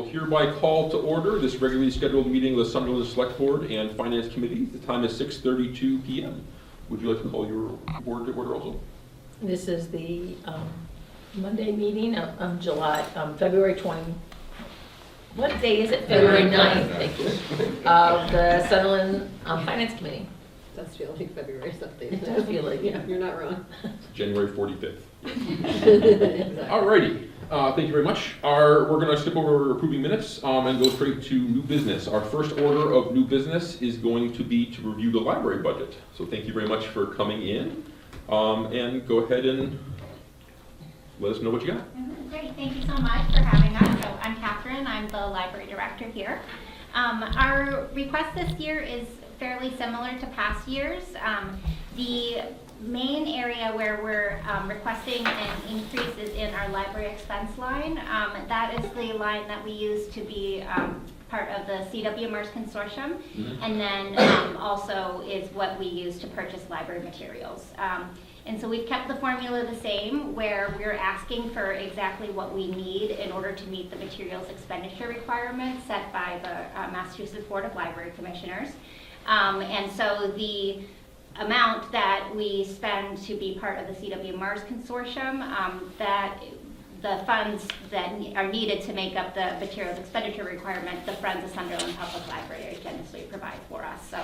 will hereby call to order this regularly scheduled meeting of the Sunderland Selectboard and Finance Committee. The time is 6:32 p.m. Would you like to call your board to order also? This is the Monday meeting of February 20. What day is it? February 9th, thank you, of the Sunderland Finance Committee. It does feel like February something. It does feel like, yeah. You're not wrong. January 45th. Exactly. Alrighty, thank you very much. We're going to skip over approving minutes and go straight to new business. Our first order of new business is going to be to review the library budget. So thank you very much for coming in, and go ahead and let us know what you got. Great, thank you so much for having us. So I'm Catherine, I'm the library director here. Our request this year is fairly similar to past years. The main area where we're requesting an increase is in our library expense line. That is the line that we use to be part of the CW MERS consortium, and then also is what we use to purchase library materials. And so we've kept the formula the same, where we're asking for exactly what we need in order to meet the materials expenditure requirements set by the Massachusetts Board of Library Commissioners. And so the amount that we spend to be part of the CW MERS consortium, that the funds that are needed to make up the materials expenditure requirement, the Friends of Sunderland Public Library generously provide for us. So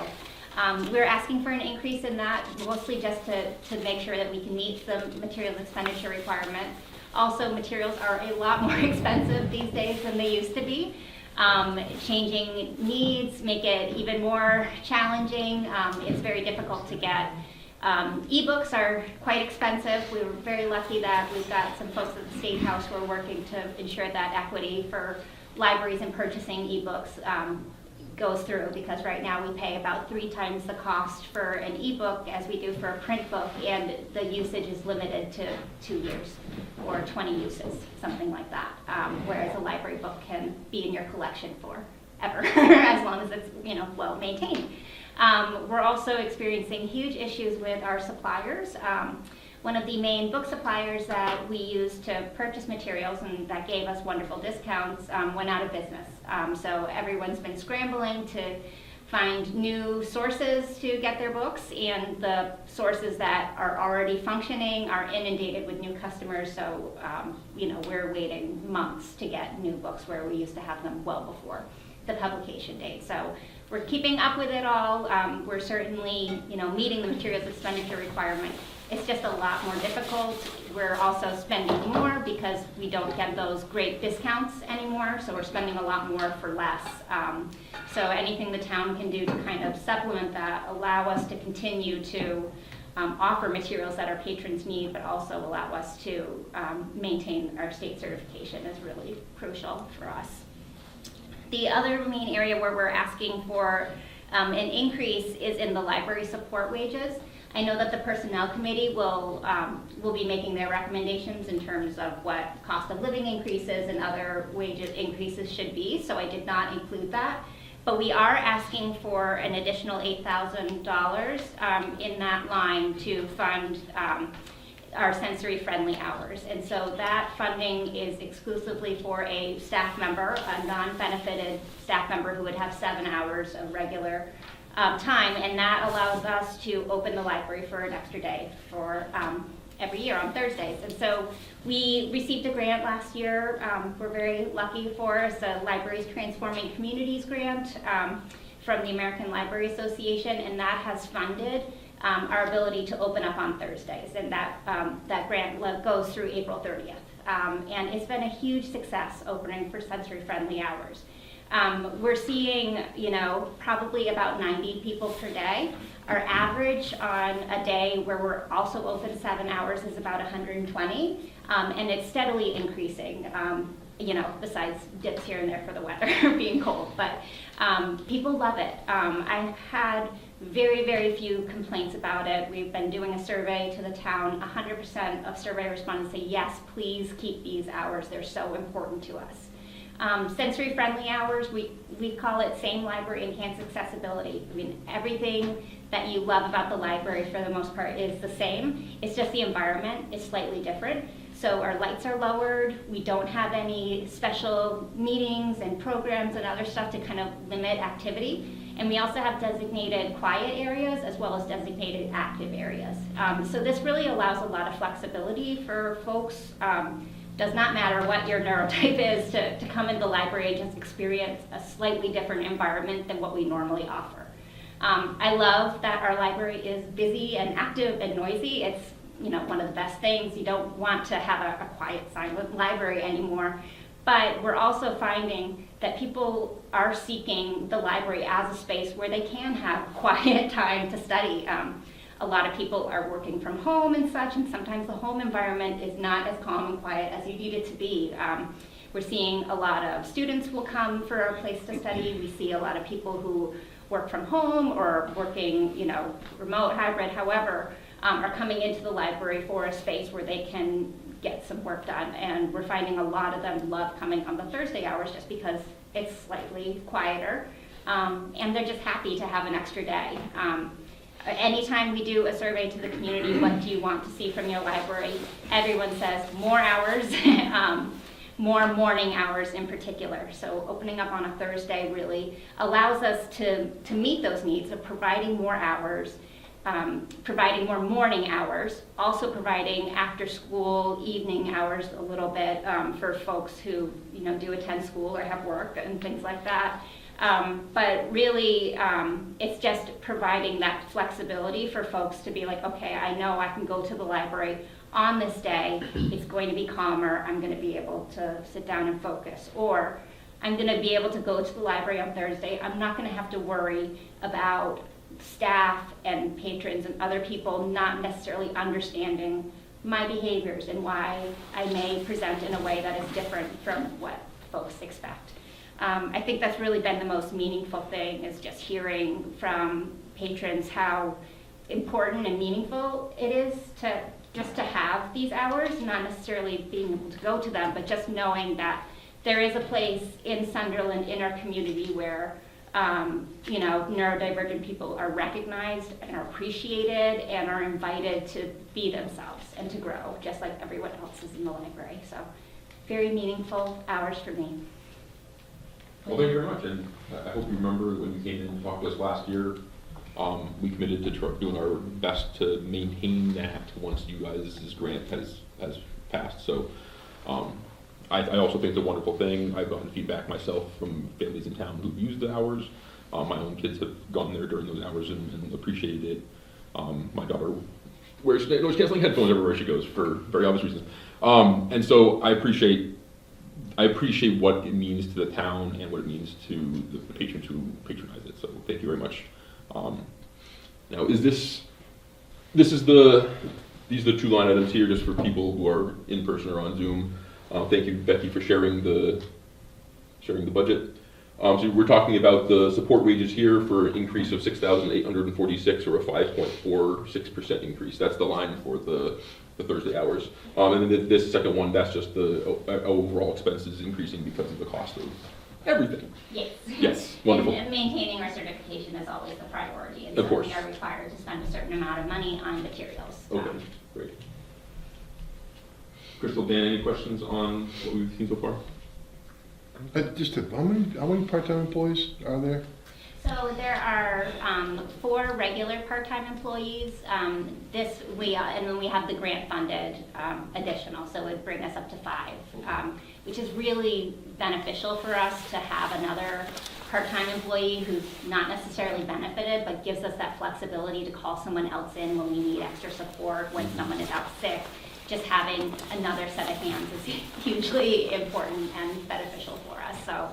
we're asking for an increase in that, mostly just to make sure that we can meet the materials expenditure requirement. Also, materials are a lot more expensive these days than they used to be. Changing needs make it even more challenging. It's very difficult to get. E-books are quite expensive. We were very lucky that we've got some folks at the State House who are working to ensure that equity for libraries in purchasing e-books goes through, because right now we pay about 3 times the cost for an e-book as we do for a print book, and the usage is limited to 2 years or 20 uses, something like that, whereas a library book can be in your collection forever as long as it's well maintained. We're also experiencing huge issues with our suppliers. One of the main book suppliers that we use to purchase materials and that gave us wonderful discounts went out of business. So everyone's been scrambling to find new sources to get their books, and the sources that are already functioning are inundated with new customers. So we're waiting months to get new books where we used to have them well before the publication date. So we're keeping up with it all. We're certainly meeting the materials expenditure requirement. It's just a lot more difficult. We're also spending more because we don't get those great discounts anymore, so we're spending a lot more for less. So anything the town can do to kind of supplement that, allow us to continue to offer materials that our patrons need, but also allow us to maintain our state certification is really crucial for us. The other main area where we're asking for an increase is in the library support wages. I know that the Personnel Committee will be making their recommendations in terms of what cost of living increases and other wages increases should be, so I did not include that. But we are asking for an additional $8,000 in that line to fund our sensory-friendly hours. And so that funding is exclusively for a staff member, a non-benefited staff member who would have 7 hours of regular time, and that allows us to open the library for an extra day for every year on Thursdays. And so we received a grant last year. We're very lucky for us, a Libraries Transforming Communities grant from the American Library Association, and that has funded our ability to open up on Thursdays, and that grant goes through April 30th. And it's been a huge success opening for sensory-friendly hours. We're seeing, probably about 90 people per day. Our average on a day where we're also open 7 hours is about 120, and it's steadily increasing, besides dips here and there for the weather being cold. But people love it. I've had very, very few complaints about it. We've been doing a survey to the town. 100% of survey respondents say, yes, please keep these hours. They're so important to us. Sensory-friendly hours, we call it same library, enhanced accessibility. I mean, everything that you love about the library for the most part is the same. It's just the environment is slightly different. So our lights are lowered. We don't have any special meetings and programs and other stuff to kind of limit activity. And we also have designated quiet areas as well as designated active areas. So this really allows a lot of flexibility for folks. Does not matter what your neurotype is to come into the library and just experience a slightly different environment than what we normally offer. I love that our library is busy and active and noisy. It's one of the best things. You don't want to have a quiet, silent library anymore. But we're also finding that people are seeking the library as a space where they can have quiet time to study. A lot of people are working from home and such, and sometimes the home environment is not as calm and quiet as you need it to be. We're seeing a lot of students will come for a place to study. We see a lot of people who work from home or working, remote, hybrid, however, are coming into the library for a space where they can get some work done. And we're finding a lot of them love coming on the Thursday hours just because it's slightly quieter. And they're just happy to have an extra day. Anytime we do a survey to the community, what do you want to see from your library? Everyone says more hours, more morning hours in particular. So opening up on a Thursday really allows us to meet those needs of providing more hours, providing more morning hours, also providing after school, evening hours a little bit for folks who do attend school or have work and things like that. But really, it's just providing that flexibility for folks to be like, okay, I know I can go to the library on this day. It's going to be calmer. I'm going to be able to sit down and focus. Or I'm going to be able to go to the library on Thursday. I'm not going to have to worry about staff and patrons and other people not necessarily understanding my behaviors and why I may present in a way that is different from what folks expect. I think that's really been the most meaningful thing, is just hearing from patrons how important and meaningful it is to have these hours, not necessarily being able to go to them, but just knowing that there is a place in Sunderland, in our community, where neurodivergent people are recognized and are appreciated and are invited to be themselves and to grow, just like everyone else is in the library. So very meaningful hours for me. Well, thank you very much, and I hope you remember when you came in and talked to us last year, we committed to doing our best to maintain that once you guys' grant has passed. So I also think it's a wonderful thing. I've gotten feedback myself from families in town who've used the hours. My own kids have gone there during those hours and appreciated it. My daughter wears noise-canceling headphones everywhere she goes for very obvious reasons. And so I appreciate what it means to the town and what it means to the patrons who patronize it. So thank you very much. Now, these are the two line items here, just for people who are in person or on Zoom. Thank you, Becky, for sharing the budget. So we're talking about the support wages here for an increase of 6,846, or a 5.46% increase. That's the line for the Thursday hours. And then this second one, that's just the overall expenses increasing because of the cost of everything. Yes. Yes, wonderful. And maintaining our certification is always a priority. And Of so course. we are required to spend a certain amount of money on materials. Okay, great. Crystal, Dan, any questions on what we've seen so far? How many part-time employees are there? So there are 4 regular part-time employees. And then we have the grant-funded additional, so it would bring us up to 5, which is really beneficial for us to have another part-time employee who's not necessarily benefited, but gives us that flexibility to call someone else in when we need extra support, when someone is out sick. Just having another set of hands is hugely important and beneficial for us. So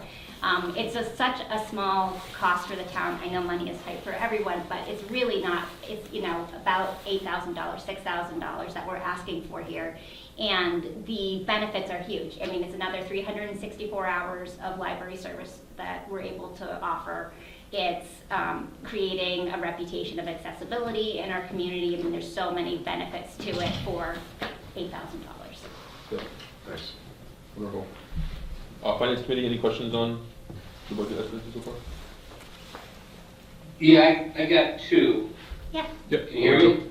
it's such a small cost for the town. I know money is tight for everyone, but it's really not. It's about $8,000, $6,000 that we're asking for here, and the benefits are huge. I mean, it's another 364 hours of library service that we're able to offer. It's creating a reputation of accessibility in our community. I mean, there's so many benefits to it for $8,000. Yeah, nice. Wonderful. Finance Committee, any questions on the budget estimates so far? Yeah, I got 2. Yeah. Yep. Can you hear me?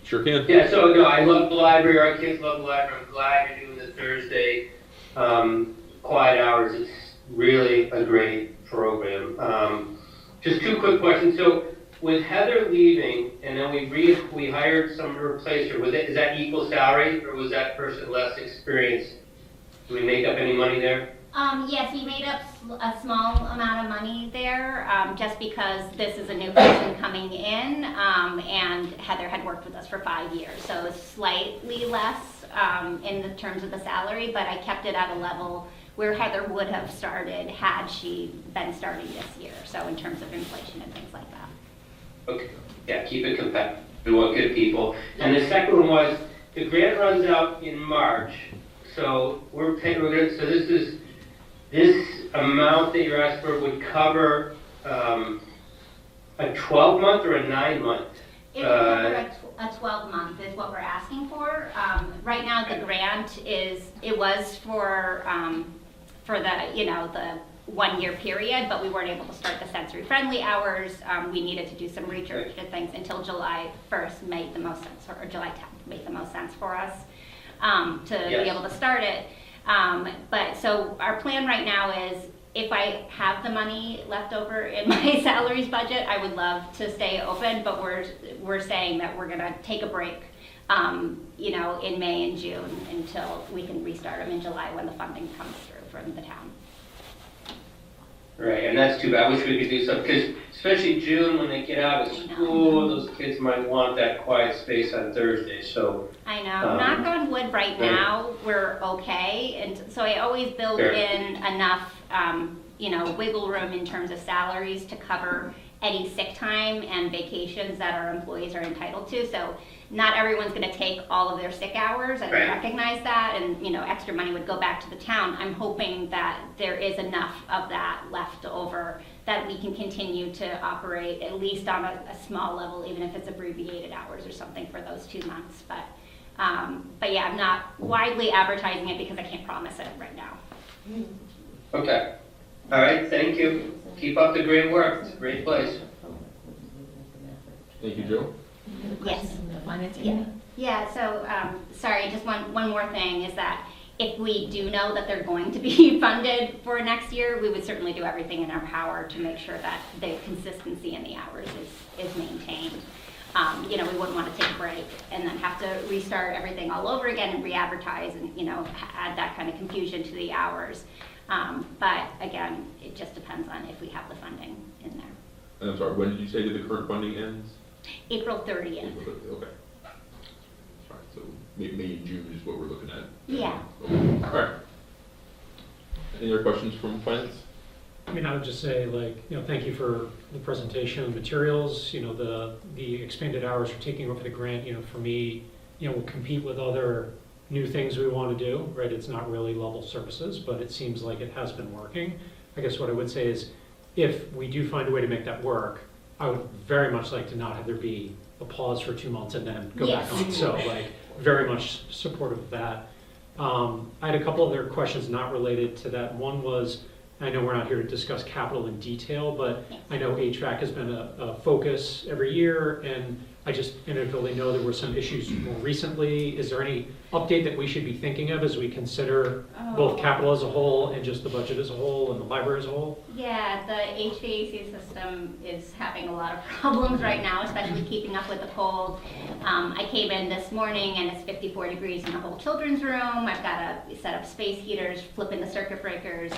Sure can. Yeah, so no, I love the library, our kids love the library, I'm glad you're doing the Thursday quiet hours, it's really a great program. Just two quick questions, so with Heather leaving, and then we hired someone to replace her, is that equal salary, or was that person less experienced? Do we make up any money there? Yes, we made up a small amount of money there, just because this is a new person coming in, and Heather had worked with us for 5 years, so slightly less in the terms of the salary, but I kept it at a level where Heather would have started had she been starting this year, so in terms of inflation and things like that. Okay, yeah, keep it competitive, we want good people. And the second one was, the grant runs out in March, so this amount that you're asking for would cover a 12-month or a 9-month? It would cover a 12-month is what we're asking for. Right now, the grant was for the 1-year period, but we weren't able to start the sensory-friendly hours. We needed to do some research and things until July 1st made the most sense, or July 10th made the most sense for us to be able to start it. But so our plan right now is, if I have the money left over in my salaries budget, I would love to stay open, but we're saying that we're gonna take a break, in May and June until we can restart them in July when the funding comes through from the town. Right, and that's too bad. I wish we could do something, because especially June, when they get out of school, those kids might want that quiet space on Thursday, so. I know, knock on wood, right now, we're okay, and so I always build Fair. in enough, wiggle room in terms of salaries to cover any sick time and vacations that our employees are entitled to, so not everyone's gonna take all of their sick hours, and Right. recognize that, and, extra money would go back to the town. I'm hoping that there is enough of that left over that we can continue to operate at least on a small level, even if it's abbreviated hours or something for those 2 months, but yeah, I'm not widely advertising it because I can't promise it right now. Okay, all right, thank you. Keep up the great work, it's a great place. Thank you, Joe. Yes. The finance Yeah. committee? Yeah, so, sorry, just one more thing is that if we do know that they're going to be funded for next year, we would certainly do everything in our power to make sure that the consistency in the hours is maintained. We wouldn't want to take a break and then have to restart everything all over again and re-advertise and, add that kind of confusion to the hours. But again, it just depends on if we have the funding in there. And I'm sorry, when did you say that the current funding ends? April 30th. Okay. All right, so May and June is what we're looking at. Yeah. Okay. All right. Any other questions from finance? I mean, I would just say, thank you for the presentation of materials, the expanded hours for taking over the grant, for me, will compete with other new things we want to do, right? It's not really level services, but it seems like it has been working. I guess what I would say is, if we do find a way to make that work, I would very much like to not have there be a pause for 2 months and then go back on. So, very much supportive of that. I had a couple other questions not related to that. One was, I know we're not here to discuss capital in detail, but I know HVAC has been a focus every year, and I just inadvertently know there were some issues more recently. Is there any update that we should be thinking of as we consider both capital as a whole and just the budget as a whole and the library as a whole? Yeah, the HVAC system is having a lot of problems right now, especially keeping up with the cold. I came in this morning and it's 54 degrees in the whole children's room. I've got to set up space heaters, flipping the circuit breakers.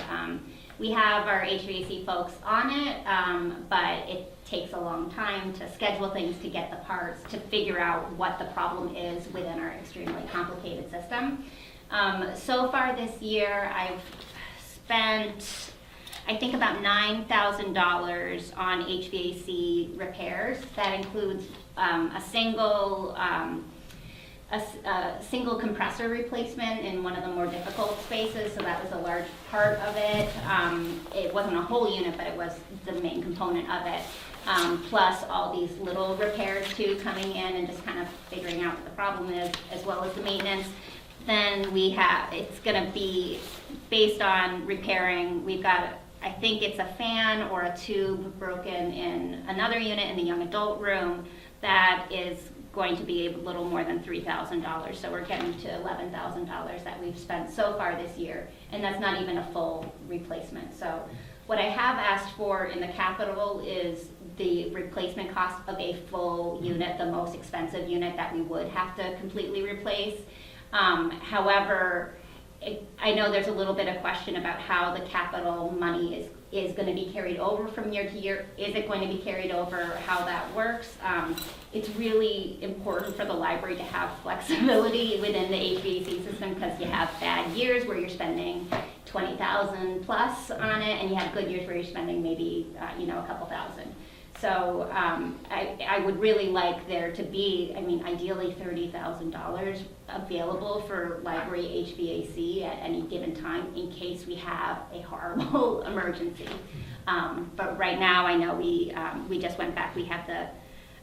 We have our HVAC folks on it, but it takes a long time to schedule things, to get the parts, to figure out what the problem is within our extremely complicated system. So far this year, I've spent, I think, about $9,000 on HVAC repairs. That includes a single compressor replacement in one of the more difficult spaces, so that was a large part of it. It wasn't a whole unit, but it was the main component of it. Plus all these little repairs too, coming in and just kind of figuring out what the problem is, as well as the maintenance. Then it's gonna be based on repairing. We've got, I think it's a fan or a tube broken in another unit in the young adult room that is going to be a little more than $3,000. So we're getting to $11,000 that we've spent so far this year, and that's not even a full replacement. So what I have asked for in the capital is the replacement cost of a full unit, the most expensive unit that we would have to completely replace. However, I know there's a little bit of question about how the capital money is going to be carried over from year to year. Is it going to be carried over? How that works? It's really important for the library to have flexibility within the HVAC system, because you have bad years where you're spending $20,000 plus on it, and you have good years where you're spending maybe a couple thousand. So I would really like there to be, ideally $30,000 available for library HVAC at any given time in case we have a horrible emergency. But right now, I know we just went back. We have the,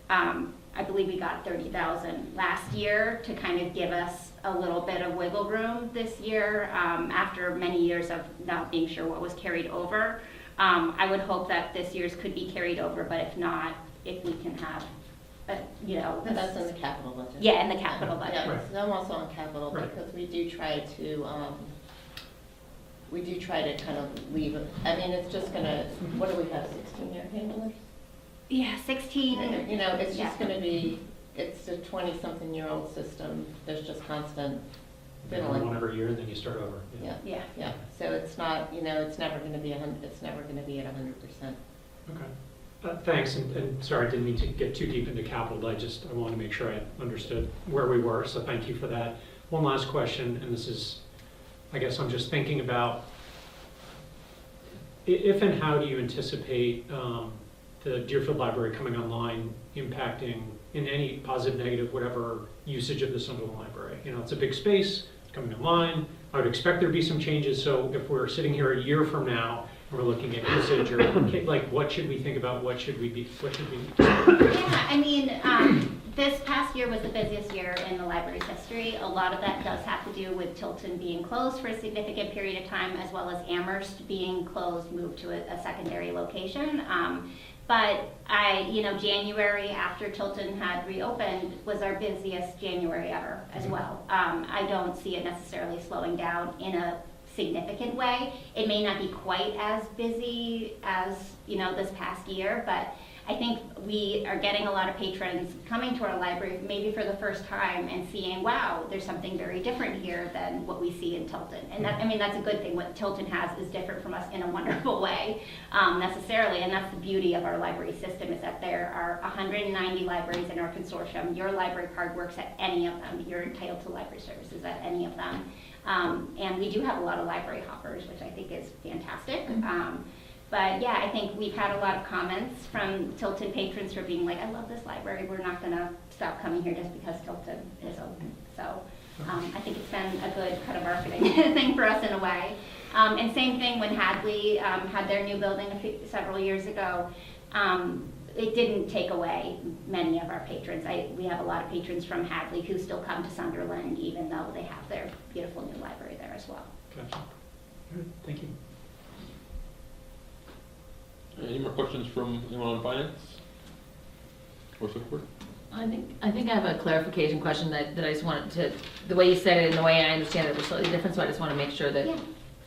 I believe we got $30,000 last year to kind of give us a little bit of wiggle room this year after many years of not being sure what was carried over. I would hope that this year's could be carried over, but if not, if we can have, But that's in the capital budget. Yeah, in the capital budget. Yeah, Right. so I'm also on capital Right. because we do try to kind of leave it. It's just gonna, what do we have, 16-year handlers? Yeah, 16. It's just Yeah. gonna be, it's a 20-something-year-old system. There's just constant fiddling. One every year, and then you start over. Yeah, Yeah. yeah. So it's not, it's never gonna be it's never gonna be at 100%. Okay. Thanks, and sorry, I didn't mean to get too deep into capital. I wanted to make sure I understood where we were, so thank you for that. One last question, and this is, I guess I'm just thinking about, if and how do you anticipate the Deerfield Library coming online impacting in any positive, negative, whatever usage of the Sunderland Library? It's a big space, it's coming online. I would expect there'd be some changes, so if we're sitting here a year from now, and we're looking at usage, or what should we think about, what should we be? Yeah, this past year was the busiest year in the library's history. A lot of that does have to do with Tilton being closed for a significant period of time, as well as Amherst being closed, moved to a secondary location. But January after Tilton had reopened was our busiest January ever as well. I don't see it necessarily slowing down in a significant way. It may not be quite as busy as, this past year, but I think we are getting a lot of patrons coming to our library maybe for the first time and seeing, wow, there's something very different here than what we see in Tilton. And that's a good thing. What Tilton has is different from us in a wonderful way, necessarily. And that's the beauty of our library system, is that there are 190 libraries in our consortium. Your library card works at any of them. You're entitled to library services at any of them. And we do have a lot of library hoppers, which I think is fantastic. But yeah, I think we've had a lot of comments from Tilton patrons for being like, I love this library. We're not going to stop coming here just because Tilton is open. So I think it's been a good kind of marketing thing for us in a way. And same thing when Hadley had their new building several years ago. It didn't take away many of our patrons. We have a lot of patrons from Hadley who still come to Sunderland, even though they have their beautiful new library there as well. Gotcha. All right, thank you. Any more questions from anyone on finance? Or Selectboard? I think I have a clarification question that I just wanted to, the way you said it and the way I understand it was slightly different, so I just want to make sure that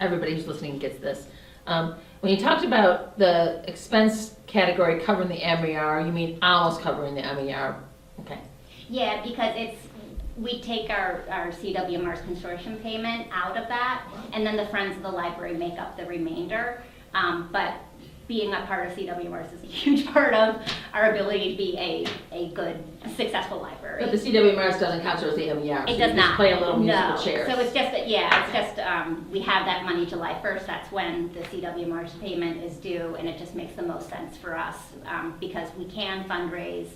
everybody who's listening gets this. When you talked about the expense category covering the MER, you mean almost covering the MER? Okay. Yeah, because we take our CWMR's consortium payment out of that, and then the Friends of the Library make up the remainder. But being a part of CWMR's is a huge part of our ability to be a good, successful library. But the CWMRS doesn't count towards the MER. It so does you not. just play a little musical No. chairs. So it's just that, we have that money July 1st. That's when the CWMR's payment is due, and it just makes the most sense for us because we can fundraise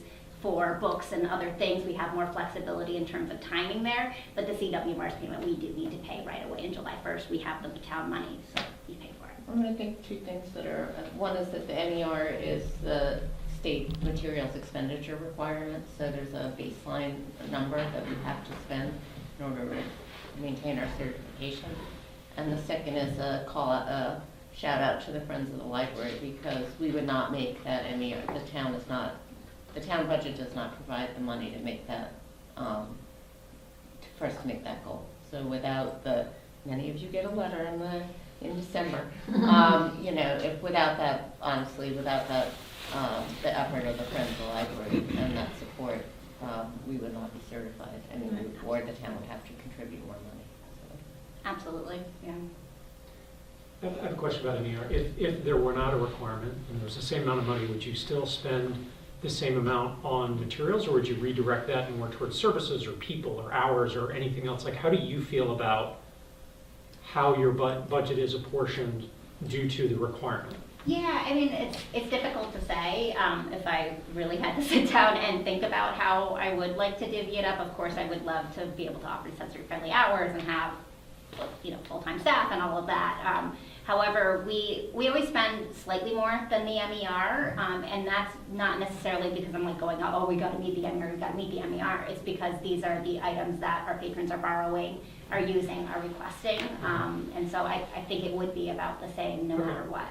for books and other things. We have more flexibility in terms of timing there, but the CWMR's payment we do need to pay right away in July 1st. We have the town money, so we pay for it. I think two things that are, one is that the MER is the state materials expenditure requirement, so there's a baseline number that we have to spend in order to maintain our certification. And the second is a shout out to the Friends of the Library, because we would not make that MER, the town is not the town budget does not provide the money to make that, for us to make that goal. So without many of you get a letter in December. You know, if without that, honestly, without that, the effort of the Friends of the Library and that support, we would not be certified. I mean, or the town would have to contribute more money. So. Absolutely, yeah. I have a question about MER. If there were not a requirement and there was the same amount of money, would you still spend the same amount on materials, or would you redirect that more towards services or people or hours or anything else? Like, how do you feel about how your budget is apportioned due to the requirement? Yeah, I mean, it's difficult to say. If I really had to sit down and think about how I would like to divvy it up, of course, I would love to be able to offer sensory-friendly hours and have, you know, full-time staff and all of that. However, we always spend slightly more than the MER, and that's not necessarily because I'm like going, oh, we gotta meet the MER, we gotta meet the MER. It's because these are the items that our patrons are borrowing, are using, are requesting, and so I think it would be about the same no matter what.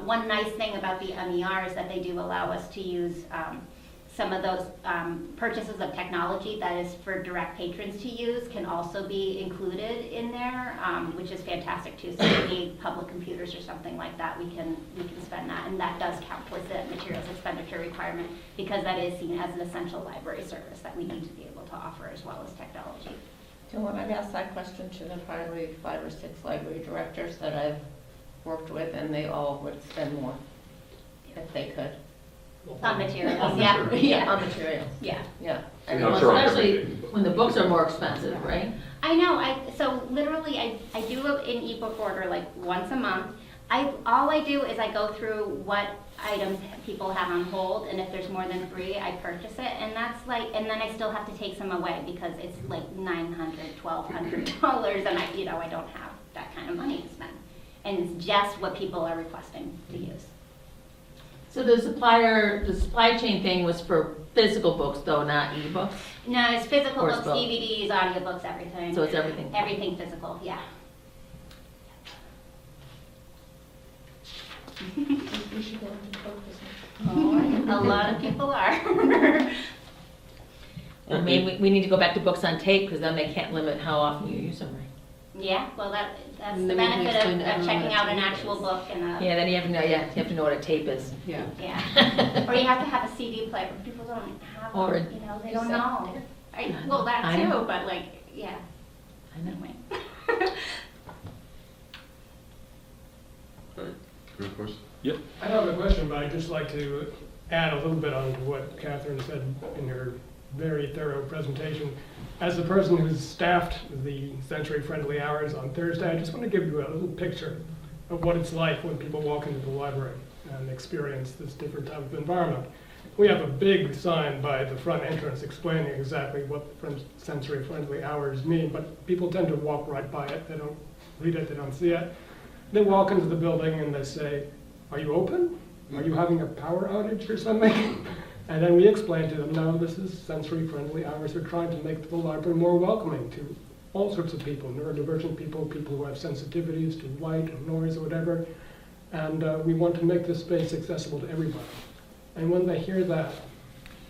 One nice thing about the MER is that they do allow us to use some of those purchases of technology that is for direct patrons to use can also be included in there, which is fantastic too. So if we need public computers or something like that, we can spend that, and that does count towards the materials expenditure requirement because that is seen as an essential library service that we need to be able to offer as well as technology. So when I've asked that question to the probably 5 or 6 library directors that I've worked with, and they all would spend more if they could. On materials, On yeah. materials. Yeah, on materials. Yeah. Yeah. I'm And sure on Especially everything. when the books are more expensive, right? I know, so literally I do an ebook order like once a month. All I do is I go through what items people have on hold, and if there's more than 3, I purchase it, and that's like, and then I still have to take some away because it's like $900, $1,200, and I don't have that kind of money to spend. And it's just what people are requesting to use. So the supply chain thing was for physical books though, not ebooks? No, it's physical Or it's books, both. DVDs, audiobooks, everything. So it's everything. Everything physical, yeah. we should go into focus. A lot of people are. And maybe we need to go back to books on tape because then they can't limit how often you use them, right? Yeah, well, that's And the then we can benefit explain of to everyone checking what out an tape actual is. book and a, Yeah, then you have to know, you have to know what a tape is. Yeah. yeah. Or you have to have a CD player, but people don't have Or one, they don't know. Well, that I know. too, but like, yeah. I know. Anyway. Good question. Yep. I don't have a question, but I'd just like to add a little bit on to what Catherine said in her very thorough presentation. As the person who's staffed the sensory-friendly hours on Thursday, I just want to give you a little picture of what it's like when people walk into the library and experience this different type of environment. We have a big sign by the front entrance explaining exactly what sensory-friendly hours mean, but people tend to walk right by it. They don't read it, they don't see it. They walk into the building and they say, "Are you open? Are you having a power outage or something?" And then we explain to them, no, this is sensory-friendly hours. We're trying to make the library more welcoming to all sorts of people, neurodivergent people, people who have sensitivities to light or noise or whatever. And we want to make this space accessible to everybody. And when they hear that,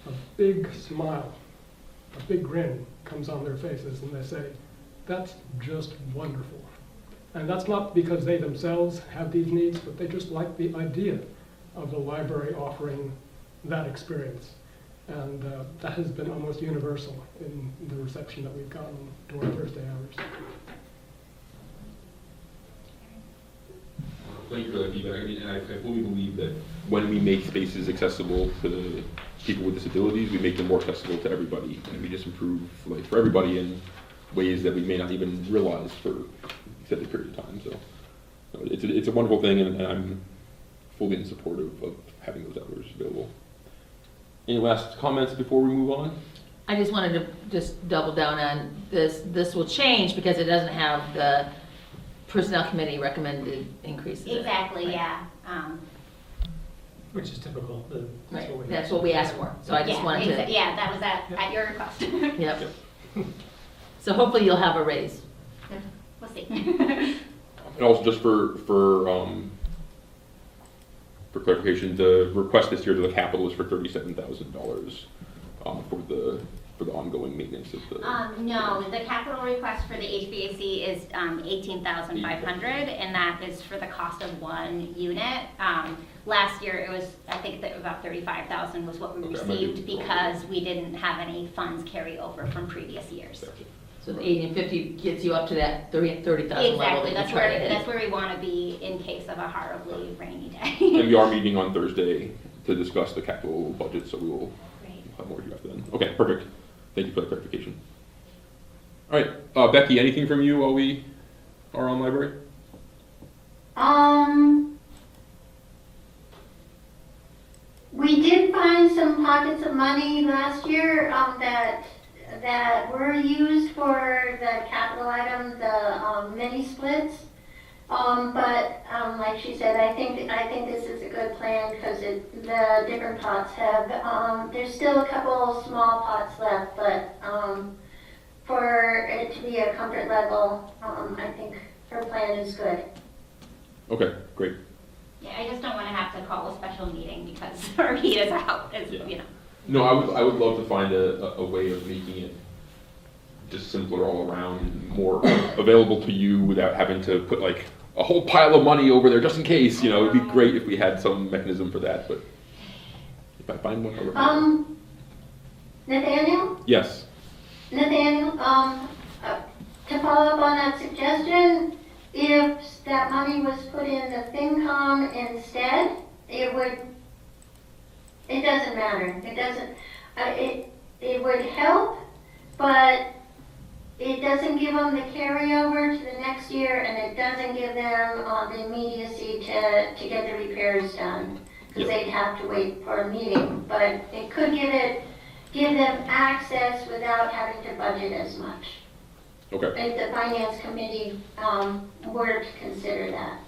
a big smile, a big grin comes on their faces, and they say, "That's just wonderful." And that's not because they themselves have these needs, but they just like the idea of the library offering that experience. And that has been almost universal in the reception that we've gotten during Thursday hours. Thank you for that feedback. I mean, and I fully believe that when we make spaces accessible to people with disabilities, we make them more accessible to everybody, and we just improve life for everybody in ways that we may not even realize for an extended period of time. So it's a wonderful thing, and I'm fully in support of having those hours available. Any last comments before we move on? I just wanted to just double down on this. This will change because it doesn't have the personnel committee recommended increases. in it. Exactly, yeah. Which is typical. Right, that's what we asked for. So I just Yeah, wanted to, Yeah, that was at your request. yep. So hopefully you'll have a raise. We'll see. And also just for for clarification, the request this year to the capital is for $37,000 for the ongoing maintenance of the. No, the capital request for the HVAC is 18,500, and that is for the cost of one unit. Last year, it was, I think that about 35,000 was what we Okay, received because we didn't have any funds carry over from previous years. Gotcha. So the 80 and 50 gets you up to that 30,000 level. Exactly, that you're trying to hit. that's where we want to be in case of a horribly rainy And day. we are meeting on Thursday to discuss the capital budget, so we will Great. have more to you after then. Okay, perfect. Thank you for that clarification. All right, Becky, anything from you while we are on library? We did find some pockets of money last year, that were used for the capital item, the, mini splits. But, like she said, I think this is a good plan because the different pots have, there's still a couple small pots left, but, for it to be a comfort level, I think her plan is good. Okay, great. Yeah, I just don't want to have to call a special meeting because our heat is out, Yeah. you know. No, I would love to find a way of making it just simpler all around and more available to you without having to put like a whole pile of money over there just in case, you know, it'd be great if we had some mechanism for that, but if I find one, I'll remember. Nathaniel? Yes, Nathaniel, to follow up on that suggestion, if that money was put in the FinCom instead, it doesn't matter. It doesn't, it would help, but it doesn't give them the carryover to the next year, and it doesn't give them the immediacy to get the repairs done, because Yep. they'd have to wait for a meeting. But it could give them access without having to budget as much. okay. If the finance committee were to consider that.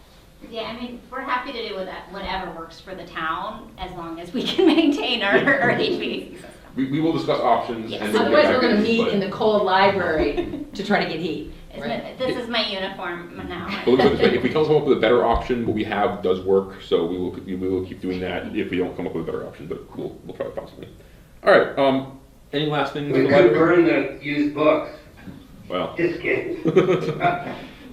Yeah, I mean, we're happy to do whatever works for the town as long as we can maintain our HVAC system. We will discuss options. Yes. And then get Otherwise, back we're gonna in, meet but- in the cold library to try to get heat. This is my uniform now. But look at it this way, if we come up with a better option, what we have does work, so we will keep doing that if we don't come up with a better option, but we'll try to find something. All right, any last things? We on the could library? burn the used books. Well, Just kidding.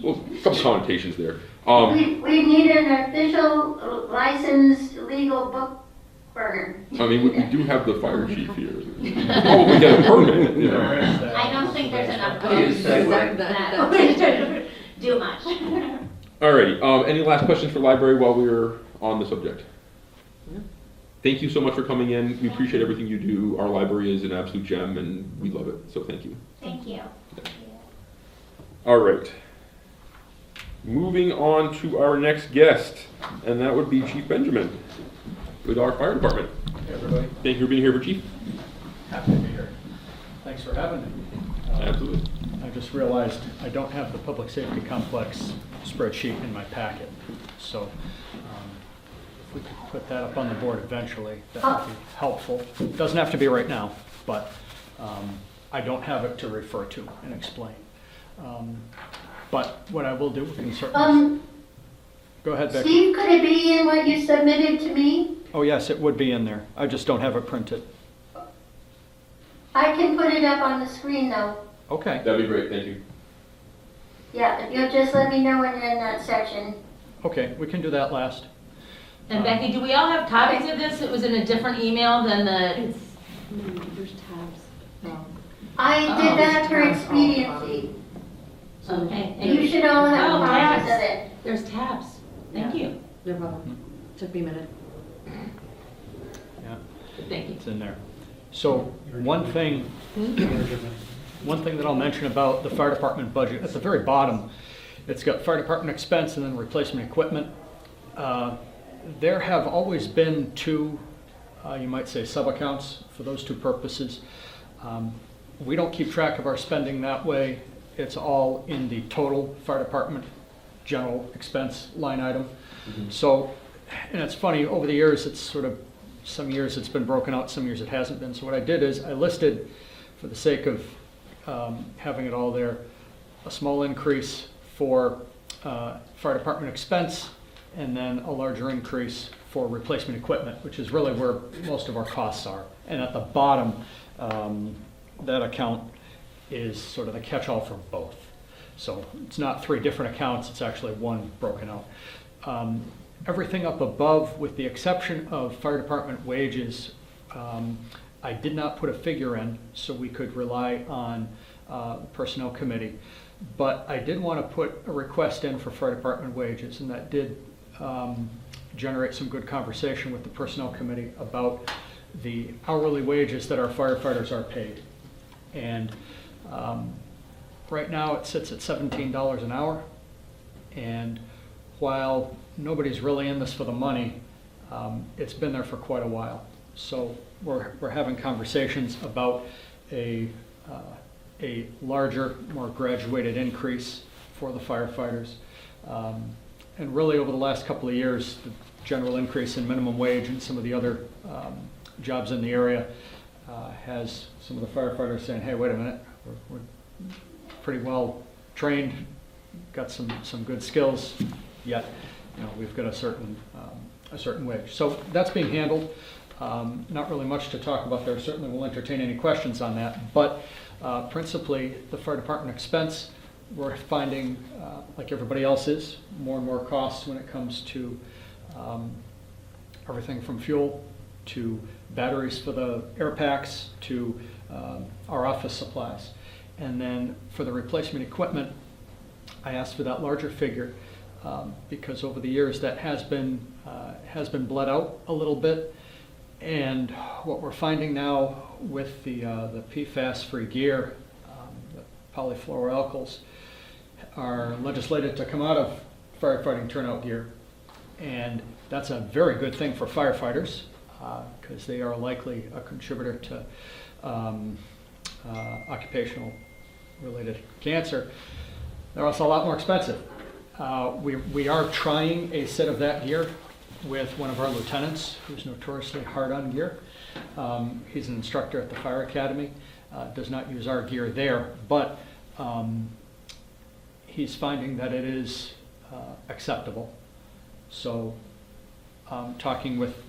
well, a couple connotations there. We need an official licensed legal book burner. I mean, we do have the fire chief here. Probably get a permit, you know. I don't think there's enough Okay, books segue. that would do much. Alrighty, any last questions for library while we're on the subject? Thank you so much for coming in. We appreciate everything you do. Our library is an absolute gem and we love it, so thank you. Thank you. All right. Moving on to our next guest, and that would be Chief Benjamin with our fire department. Hey, everybody. Thank you for being here for Chief. Happy to be here. Thanks for having me. Absolutely. I just realized I don't have the public safety complex spreadsheet in my packet. So if we could put that up on the board eventually, that would be helpful. It doesn't have to be right now, but I don't have it to refer to and explain. But what I will do, we can certainly... Go ahead, Becky. Steve, could it be in what you submitted to me? Oh, yes, it would be in there. I just don't have it printed. I can put it up on the screen though. Okay. That'd be great, thank you. Yeah, if you'll just let me know when you're in that section. Okay, we can do that last. And Becky, do we all have copies of this? It was in a different email than the, There's tabs. I did that for expediency. okay. You should all have Oh, copies of tabs. it. There's tabs. Thank you. No problem. Took me a minute. Yeah. Thank you. It's in there. So one thing that I'll mention about the fire department budget, at the very bottom, it's got fire department expense and then replacement equipment. There have always been two, you might say, sub-accounts for those two purposes. We don't keep track of our spending that way. It's all in the total fire department general expense line item. So, and it's funny, over the years, it's sort of, some years it's been broken out, some years it hasn't been. So what I did is I listed, for the sake of having it all there, a small increase for fire department expense and then a larger increase for replacement equipment, which is really where most of our costs are. And at the bottom, that account is sort of the catch-all for both. So it's not three different accounts, it's actually one broken out. Everything up above, with the exception of fire department wages, I did not put a figure in so we could rely on the personnel committee. But I did want to put a request in for fire department wages, and that did generate some good conversation with the personnel committee about the hourly wages that our firefighters are paid. And right now it sits at $17 an hour. And while nobody's really in this for the money, it's been there for quite a while. So we're having conversations about a larger, more graduated increase for the firefighters. And really over the last couple of years, the general increase in minimum wage and some of the other jobs in the area has some of the firefighters saying, hey, wait a minute, we're pretty well trained, got some good skills, yet we've got a certain wage. So that's being handled. Not really much to talk about there. Certainly we'll entertain any questions on that. But principally, the fire department expense, we're finding, like everybody else is, more and more costs when it comes to everything from fuel to batteries for the air packs to our office supplies. And then for the replacement equipment, I asked for that larger figure because over the years that has been bled out a little bit. And what we're finding now with the PFAS-free gear, the polyfluoroalkyls, are legislated to come out of firefighting turnout gear. And that's a very good thing for firefighters because they are likely a contributor to occupational related cancer. They're also a lot more expensive. We are trying a set of that gear with one of our lieutenants who's notoriously hard on gear. He's an instructor at the fire academy, does not use our gear there, but he's finding that it is acceptable. So talking with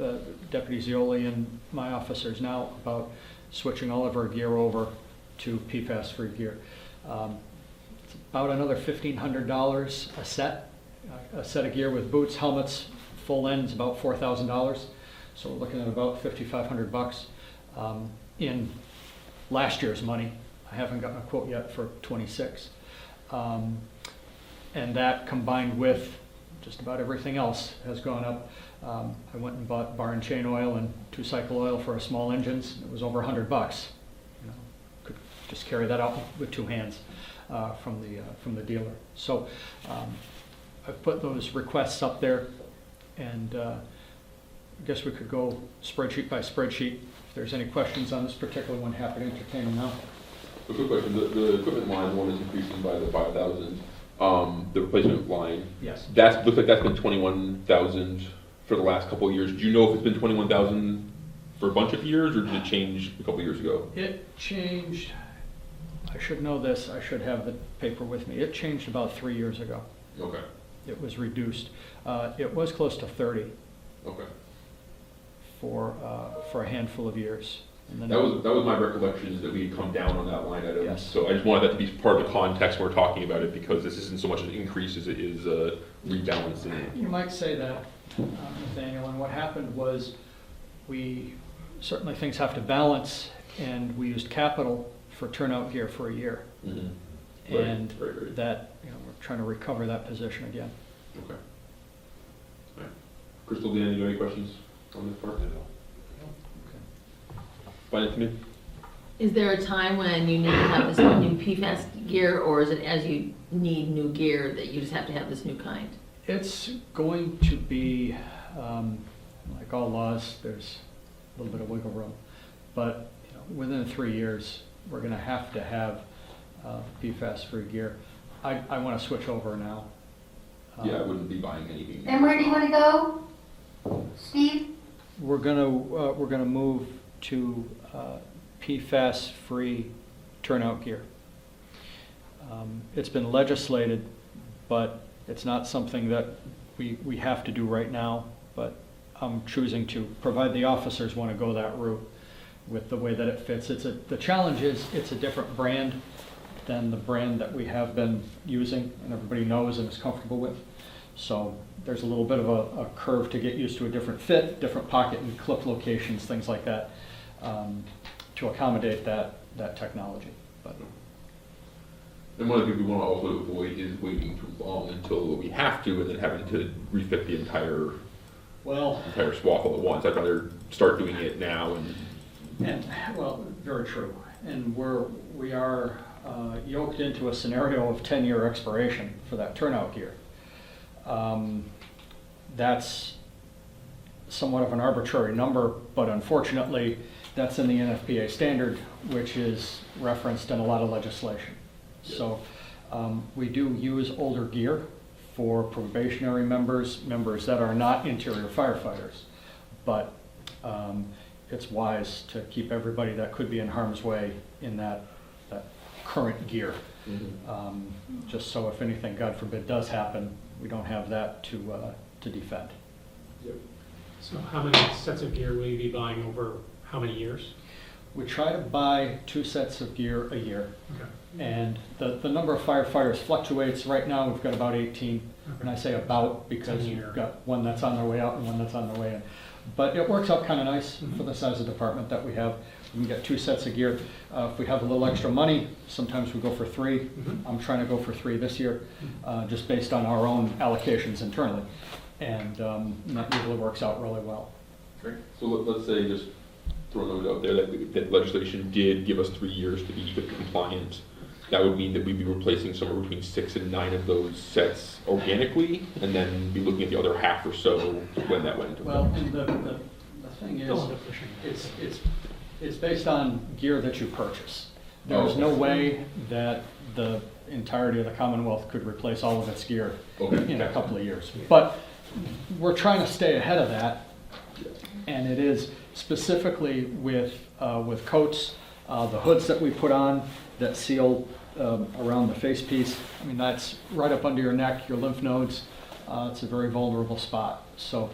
Deputy Zioli and my officers now about switching all of our gear over to PFAS-free gear. It's about another $1,500 a set of gear with boots, helmets, full ends, about $4,000. So we're looking at about $5,500 in last year's money. I haven't gotten a quote yet for 26. And that combined with just about everything else has gone up. I went and bought bar and chain oil and 2-cycle oil for our small engines. It was over $100. Could just carry that out with two hands from the dealer. So I've put those requests up there, and I guess we could go spreadsheet by spreadsheet. If there's any questions on this particular one, happy to entertain them now. A quick question, the equipment line, one is increasing by the 5,000. The replacement line, Yes. that looks like that's been 21,000 for the last couple of years. Do you know if it's been 21,000 for a bunch of years, or did it change a couple of years ago? It changed, I should know this, I should have the paper with me. It changed about 3 years ago. Okay. It was reduced. It was close to 30 Okay. for a handful of years. And then That was my recollection, is that we had come down on that line item. Yes. So I just wanted that to be part of the context when we're talking about it, because this isn't so much an increase as it is rebalancing. You might say that, Nathaniel, and what happened was certainly things have to balance, and we used capital for turnout gear for a year. Mm-hmm. And Right. that, we're trying to recover that position again. Okay. All right. Crystal, Dan, you have any questions on this part? Finance committee? Is there a time when you need to have this new PFAS gear, or is it as you need new gear that you just have to have this new kind? It's going to be, like all laws, there's a little bit of wiggle room. But within 3 years, we're going to have PFAS-free gear. I want to switch over now. Yeah, I wouldn't be buying anything. And where do you want to go, Steve? We're gonna move to PFAS-free turnout gear. It's been legislated, but it's not something that we have to do right now, but I'm choosing to, provide the officers want to go that route with the way that it fits. The challenge is, it's a different brand than the brand that we have been using and everybody knows and is comfortable with. So there's a little bit of a curve to get used to a different fit, different pocket and clip locations, things like that, to accommodate that technology. But And one of the things we want to also avoid is waiting too long until we have to, and then having to refit the entire swath all at once. I'd rather start doing it now and well, very true. And we are yoked into a scenario of 10-year expiration for that turnout gear. That's somewhat of an arbitrary number, but unfortunately, that's in the NFPA standard, which is referenced in a lot of legislation. So we do use older gear for probationary members that are not interior firefighters, but it's wise to keep everybody that could be in harm's way in that current gear. Just so if anything, God forbid, does happen, we don't have that to defend. So how many sets of gear will you be buying over how many years? We try to buy 2 sets of gear a year. Okay. And the number of firefighters fluctuates. Right now, we've got about 18. And I say about because we've got one that's on their way out and one that's on their way in. But it works out kind of nice for the size of department that we have. We can get 2 sets of gear. If we have a little extra money, sometimes we go for 3. I'm trying to go for 3 this year, just based on our own allocations internally. And that usually works out really well. Great. So let's say, just throwing those out there, that legislation did give us 3 years to be EPIC compliant. That would mean that we'd be replacing somewhere between 6 and 9 of those sets organically, and then be looking at the other half or so when that went into Well, and the thing is, it's based on gear that you purchase. There's no way that the entirety of the Commonwealth could replace all of its gear in a couple of years. But we're trying to stay ahead of that, and it is specifically with coats, the hoods that we put on that seal around the face piece. I mean, that's right up under your neck, your lymph nodes. It's a very vulnerable spot. So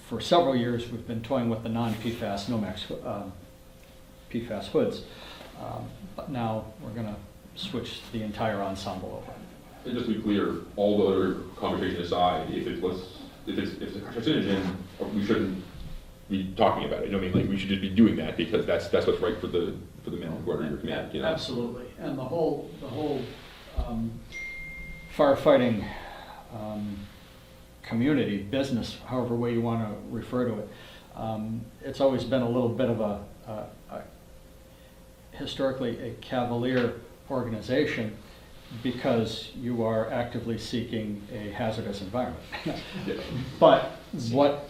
for several years, we've been toying with the non-PFAS, Nomex PFAS hoods. But now we're going to switch the entire ensemble over. And just to be clear, all the other conversation aside, if it's a carcinogen, we shouldn't be talking about it. You know what I mean? Like, we should just be doing that because that's what's right for the men who are in your command. You know? Absolutely. And the whole firefighting community, business, however way you want to refer to it, it's always been a little bit of a historically a cavalier organization, because you are actively seeking a hazardous environment. But what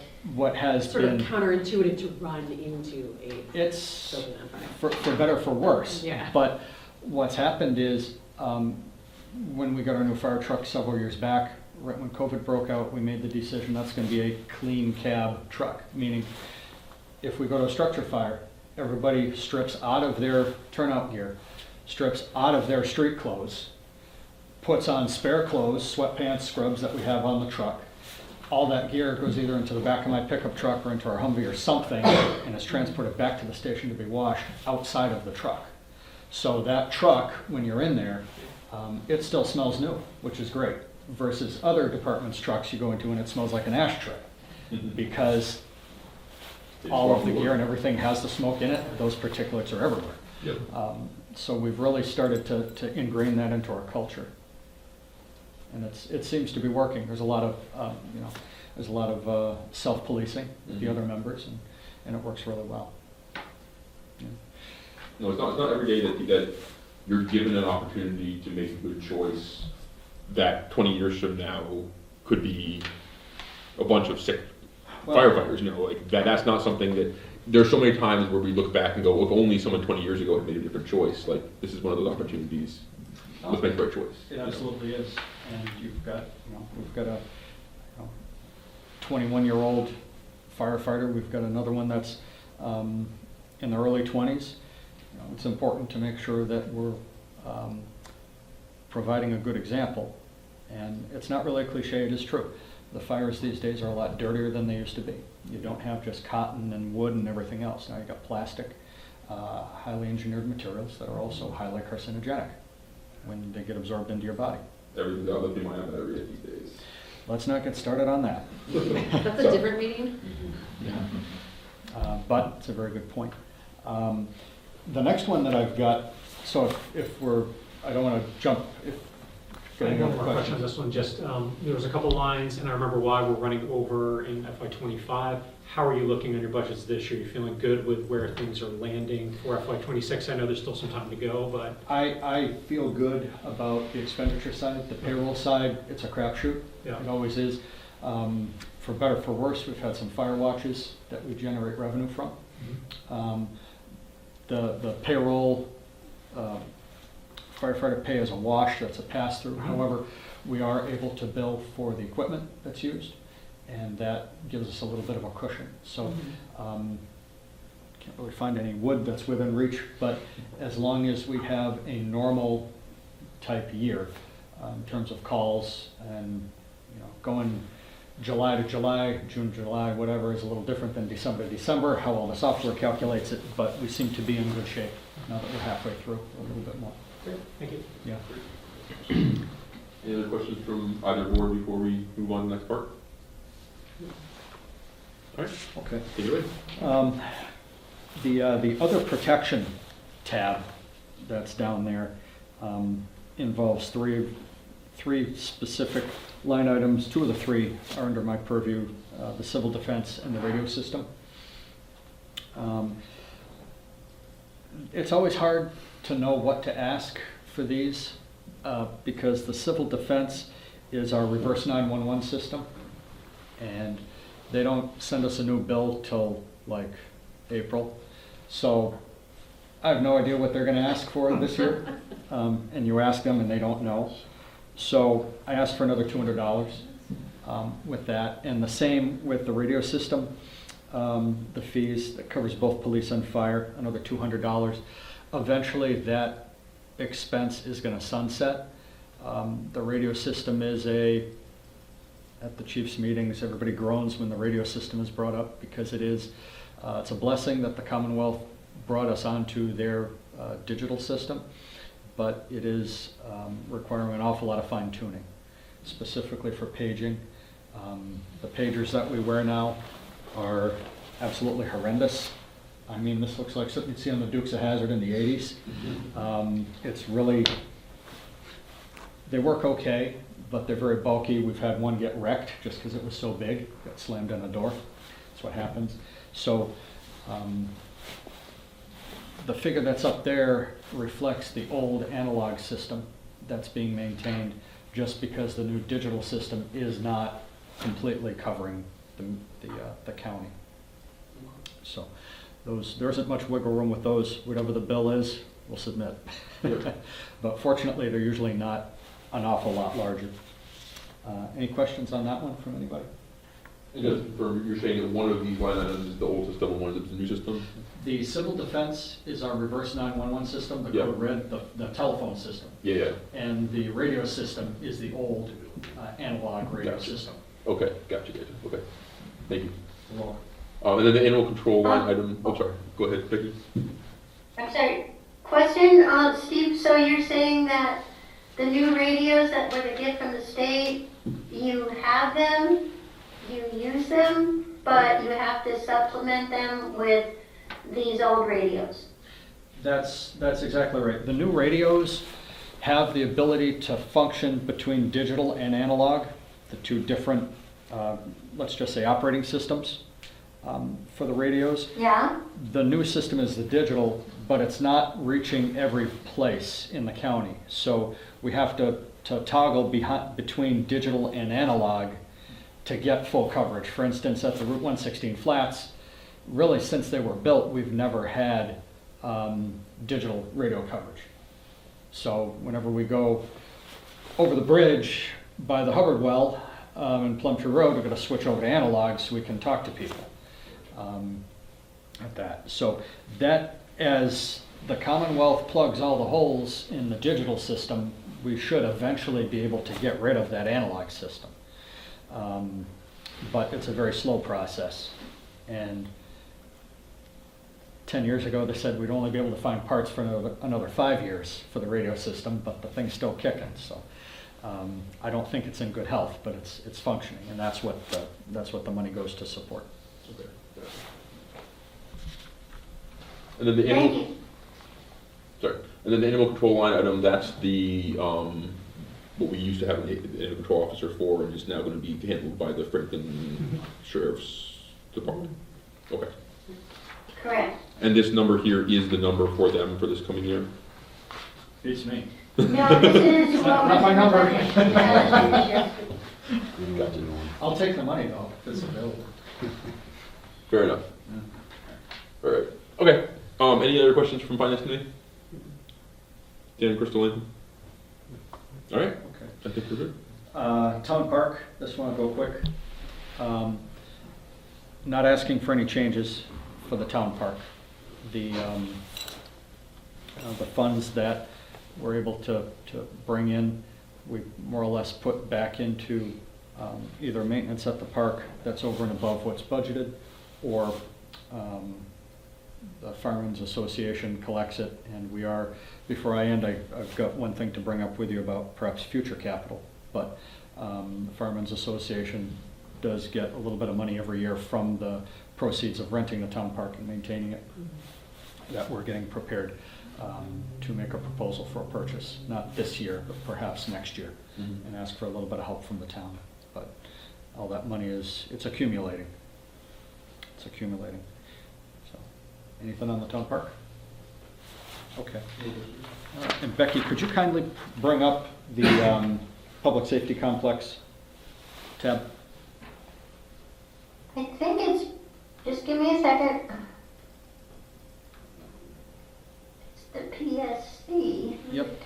has sort been of counterintuitive to run into a it's building on fire. for better or for worse. Yeah. But what's happened is when we got our new fire truck several years back, right when COVID broke out, we made the decision that's going to be a clean cab truck, meaning if we go to a structure fire, everybody strips out of their turnout gear, strips out of their street clothes, puts on spare clothes, sweatpants, scrubs that we have on the truck. All that gear goes either into the back of my pickup truck or into our Humvee or something, and is transported back to the station to be washed outside of the truck. So that truck, when you're in there, it still smells new, which is great, versus other departments' trucks you go into and it smells like an ashtray, because all of the gear and everything has the smoke in it. Those particulates are everywhere. Yep. So we've really started to ingrain that into our culture. And it seems to be working. There's a lot of self-policing with the other members, and it works really well. Yeah. No, it's not every day that you're given an opportunity to make a good choice that 20 years from now could be a bunch of sick firefighters. You know, like that's not something that. There's so many times where we look back and go, if only someone 20 years ago had made a different choice. Like, this is one of those opportunities. Let's make the right choice. It absolutely is. And we've got a 21-year-old firefighter. We've got another one that's in the early 20s. It's important to make sure that we're providing a good example. And it's not really a cliche, it is true. The fires these days are a lot dirtier than they used to be. You don't have just cotton and wood and everything else. Now you got plastic, highly engineered materials that are also highly carcinogenic when they get absorbed into your body. Everything's out of my habit every day these days. Let's not get started on that. That's a different meeting? But it's a very good point. The next one that I've got, so if we're, I don't want to jump. I have one more question on this one. Just there was a couple lines, and I remember why we're running over in FY25. How are you looking on your budgets this year? Are you feeling good with where things are landing for FY26? I know there's still some time to go, but I feel good about the expenditure side. The payroll side, it's a crapshoot. Yeah. It always is. For better, for worse, we've had some fire watches that we generate revenue from. The payroll, firefighter pay is a wash, that's a pass-through. However, we are able to bill for the equipment that's used, and that gives us a little bit of a cushion. So, can't really find any wood that's within reach, but as long as we have a normal type year, in terms of calls and, going July to July, June to July, whatever, is a little different than December to December, how well the software calculates it, but we seem to be in good shape now that we're halfway through, a little bit more. great, thank you. Yeah. Any other questions from either board before we move on to the next part? All right, Okay. take it away. The other protection tab that's down there involves three specific line items. Two of the three are under my purview, the civil defense and the radio system. It's always hard to know what to ask for these because the civil defense is our reverse 911 system, and they don't send us a new bill till like April. So I have no idea what they're going to ask for this year, and you ask them and they don't know. So I asked for another $200 with that, and the same with the radio system. The fees that covers both police and fire, another $200. Eventually, that expense is going to sunset. The radio system is at the chief's meetings, everybody groans when the radio system is brought up because it's a blessing that the Commonwealth brought us onto their digital system, but it is requiring an awful lot of fine tuning, specifically for paging. The pagers that we wear now are absolutely horrendous. I mean, this looks like something you'd see on the Dukes of Hazzard in the 80s. It's really, they work okay, but they're very bulky. We've had one get wrecked just because it was so big, got slammed on a door. That's what happens. So the figure that's up there reflects the old analog system that's being maintained just because the new digital system is not completely covering the county. So there isn't much wiggle room with those. Whatever the bill is, we'll submit. But fortunately, they're usually not an awful lot larger. Any questions on that one from anybody? And just confirm, you're saying that one of these line items is the old system and one is the new system? The civil defense is our reverse 911 system, the Yeah. code red, the telephone system. Yeah. And the radio system is the old analog radio Gotcha. system. Okay, gotcha. Okay, thank you. You're welcome. And then the animal control line item, oh, sorry, go ahead, Vicki. I'm sorry. Question, Steve, so you're saying that the new radios that we're to get from the state, you have them, you use them, but you have to supplement them with these old radios? That's exactly right. The new radios have the ability to function between digital and analog, the two different, let's just say, operating systems for the radios. Yeah? The new system is the digital, but it's not reaching every place in the county. So we have to toggle between digital and analog to get full coverage. For instance, at the Route 116 flats, really since they were built, we've never had digital radio coverage. So whenever we go over the bridge by the Hubbard Well in Plumtree Road, we're going to switch over to analog so we can talk to people at that. So that, as the Commonwealth plugs all the holes in the digital system, we should eventually be able to get rid of that analog system. But it's a very slow process. And 10 years ago, they said we'd only be able to find parts for another 5 years for the radio system, but the thing's still kicking. So I don't think it's in good health, but it's functioning, and that's what the money goes to support. Okay. And then the Thank animal, you. sorry, and then the animal control line item, that's the, what we used to have an animal control officer for, and is now gonna be handled by the Franklin Sheriff's Department. Okay. Correct. And this number here is the number for them for this coming year? Beats me. No, this is what Not was my in the number. budget. Yeah, Gotcha. I'll take the money though, if it's available. Fair enough. All right. Okay. Any other questions from Finance Committee? Dan, Crystal, Lynn? All right. Okay. I think we're good. Town Park, this one will go quick. Not asking for any changes for the town park. The funds that we're able to bring in, we more or less put back into either maintenance at the park that's over and above what's budgeted, or the Firemen's Association collects it, and we are, before I end, I've got one thing to bring up with you about perhaps future capital, but the Firemen's Association does get a little bit of money every year from the proceeds of renting the town park and maintaining it, that we're getting prepared to make a proposal for a purchase, not this year, but perhaps next year, and ask for a little bit of help from the town. But all that money it's accumulating. It's accumulating. So, anything on the town park? Okay. All right. And Becky, could you kindly bring up the public safety complex tab? I think it's, just give me a second. It's the PSC. Yep.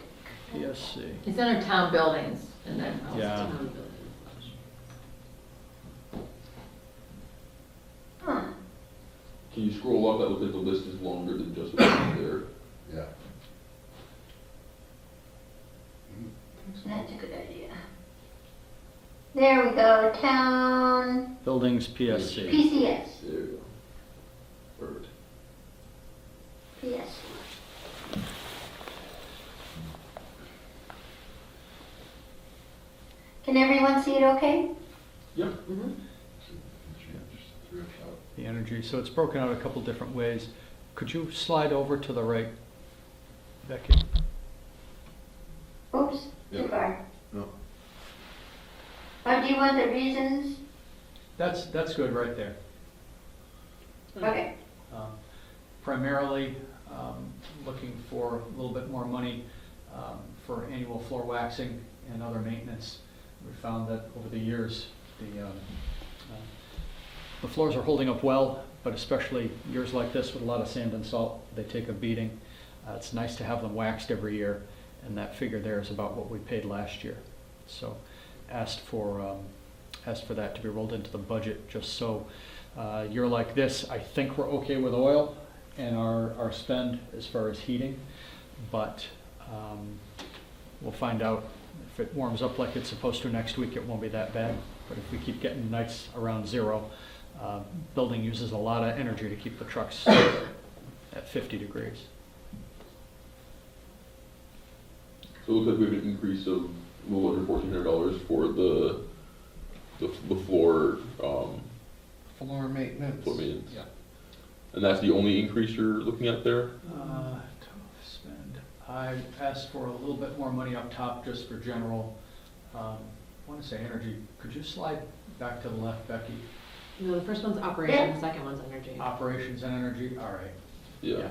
PSC. It's under town buildings, and then. Yeah. Huh. Can you scroll up? That looks like the list is longer than just what's there. Yeah. That's a good idea. There we go, town Buildings PSC. PCS. There you go. Perfect. PSC. Can everyone see it okay? Yep. The energy. So it's broken out a couple different ways. Could you slide over to the right, Becky? Oops, too Yeah. far. No. Oh, do you want the reasons? That's good right there. Okay. Primarily looking for a little bit more money for annual floor waxing and other maintenance. We found that over the years, the floors are holding up well, but especially years like this with a lot of sand and salt, they take a beating. It's nice to have them waxed every year, and that figure there is about what we paid last year. So asked for that to be rolled into the budget, just so a year like this, I think we're okay with oil and our spend as far as heating, but we'll find out. If it warms up like it's supposed to next week, it won't be that bad. But if we keep getting nights around zero, building uses a lot of energy to keep the trucks at 50 degrees. So it looks like we have an increase of a little under $1,400 for the floor, Floor maintenance. floor maintenance. Yeah. And that's the only increase you're looking at there? Total spend. I asked for a little bit more money up top just for general, I want to say energy. Could you slide back to the left, Becky? No, the first one's operation, the second one's energy. Operations and energy, all right. Yeah.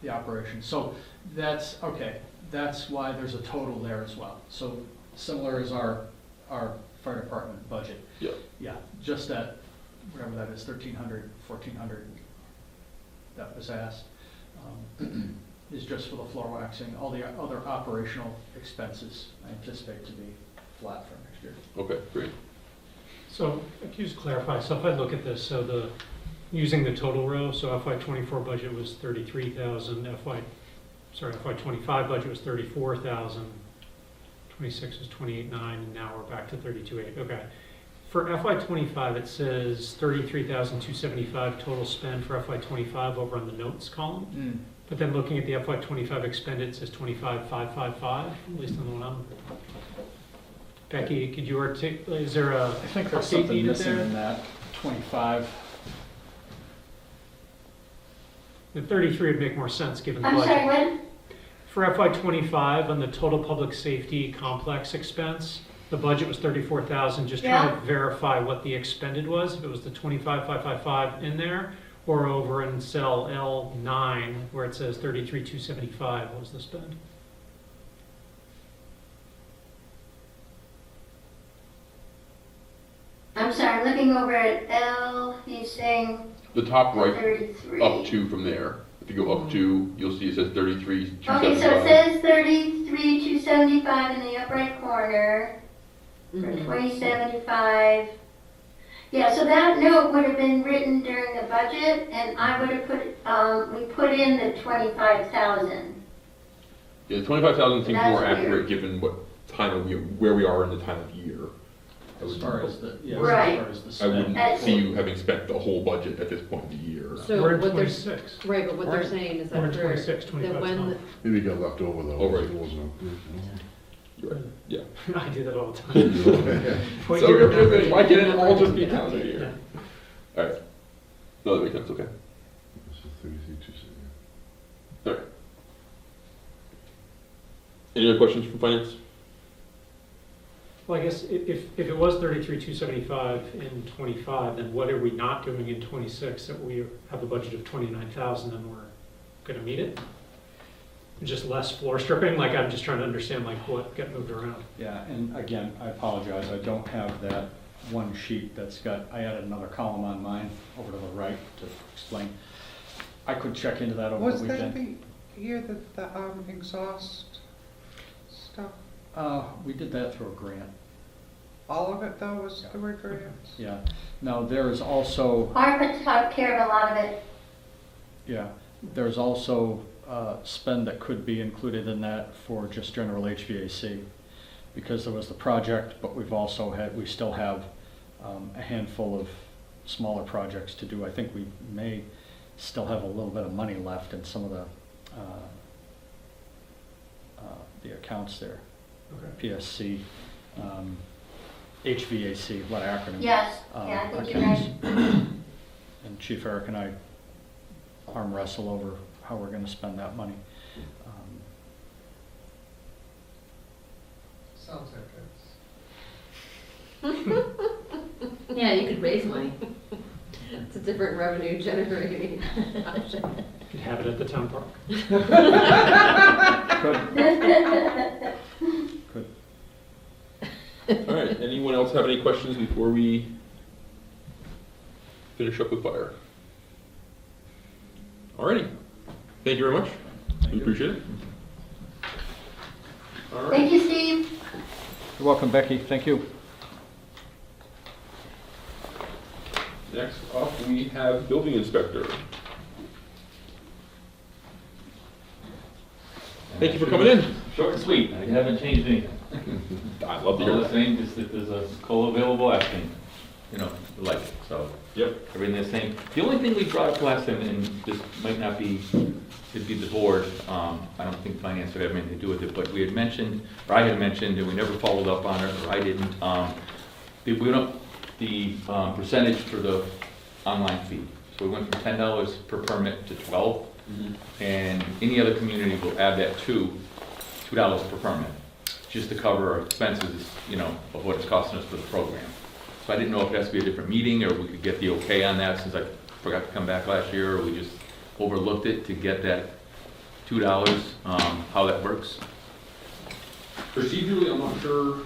The operations. So that's, okay, that's why there's a total there as well. So similar as our fire department budget. Yeah. Yeah, just that, whatever that is, 1,300, 1,400 that was asked, is just for the floor waxing. All the other operational expenses I anticipate to be flat for next year. Okay, great. So, can you just clarify, so if I look at this, so using the total row, so FY24 budget was 33,000, FY25 budget was 34,000, 26 was 28.9, and now we're back to 32.8. Okay. For FY25, it says 33,275 total spend for FY25 over on the notes column. Mm. But then looking at the FY25 expended, it says 25,555, at least on the one I'm. Becky, could you articulate, is there a I think there's update something needed missing there? in that 25. The 33 would make more sense given the I'm budget. sorry, what? For FY25, on the total public safety complex expense, the budget was 34,000, just trying to verify what the expended was, if it was the 25,555 in there, or over in cell L9, where it says 33,275 was the spend. I'm sorry, I'm looking over at L, he's saying The top right, 33. up 2 from there. If you go up 2, you'll see it says 33, Okay, so it says 33,275 in the upper right corner for 2075. Yeah, so that note would have been written during the budget, and I would have put, we put in the 25,000. Yeah, the 25,000 seems That's more weird. accurate given what time of year, where we are in the time of year. As far as the, yeah, Right. as far as the I spend. wouldn't see you having spent the whole budget at this point in the year. So We're in what they're, 26. right, but what they're Right. saying is We're in that for, 26, that 25 when, Maybe it got left over though. Oh, right. It wasn't approved, You're right. Yeah. I do that all the time. no? Point So your- why can't it all just be calendar year? Yeah. Alright. No, that makes sense, okay. This is 33,270. Alright. Any other questions from finance? Well, I guess if it was 33,275 in 25, then what are we not doing in 26 that we have a budget of 29,000 and we're going to meet it? Just less floor stripping? Like, I'm just trying to understand like what got moved around. Yeah, and again, I apologize, I don't have that one sheet that's got, I added another column on mine over to the right to explain. I could check into that over Was the that weekend. the year that the exhaust stuff, We did that through a grant, all of it though was the word grants? yeah. Now, there is also, ARPA took care of a lot of it. yeah, there's also spend that could be included in that for just general HVAC. Because there was the project, but we've also had, we still have a handful of smaller projects to do. I think we may still have a little bit of money left in some of the accounts there. Okay. PSC, HVAC, a lot of acronyms. Yes, yeah, I think you're accounts. right. And Chief Eric and I arm wrestle over how we're gonna spend that money. Sounds like Yeah, you could raise money. it's a different revenue generating option. You could have it at the town park. Could. Alright, anyone else have any questions before we finish up with fire? Alrighty, thank you very much. We appreciate it. Alright, Thank you, Steve. You're welcome, Becky, thank you. next up we have building inspector. Thank you for coming in. Short and sweet, I haven't changed anything. I love to hear All the that. same, just that there's a coal available, asking, like it, so. Yep. Everything the same. The only thing we brought up last time, and this might not be, it'd be the board, I don't think finance would have anything to do with it, but we had mentioned, or I had mentioned, and we never followed up on it, or I didn't, the percentage for the online fee. So we went from $10 per permit to 12, and any other community will add that to $2 per permit, just to cover our expenses, of what it's costing us for the program. So I didn't know if it has to be a different meeting, or we could get the okay on that, since I forgot to come back last year, or we just overlooked it to get that $2, how that works. Procedurally, I'm not sure,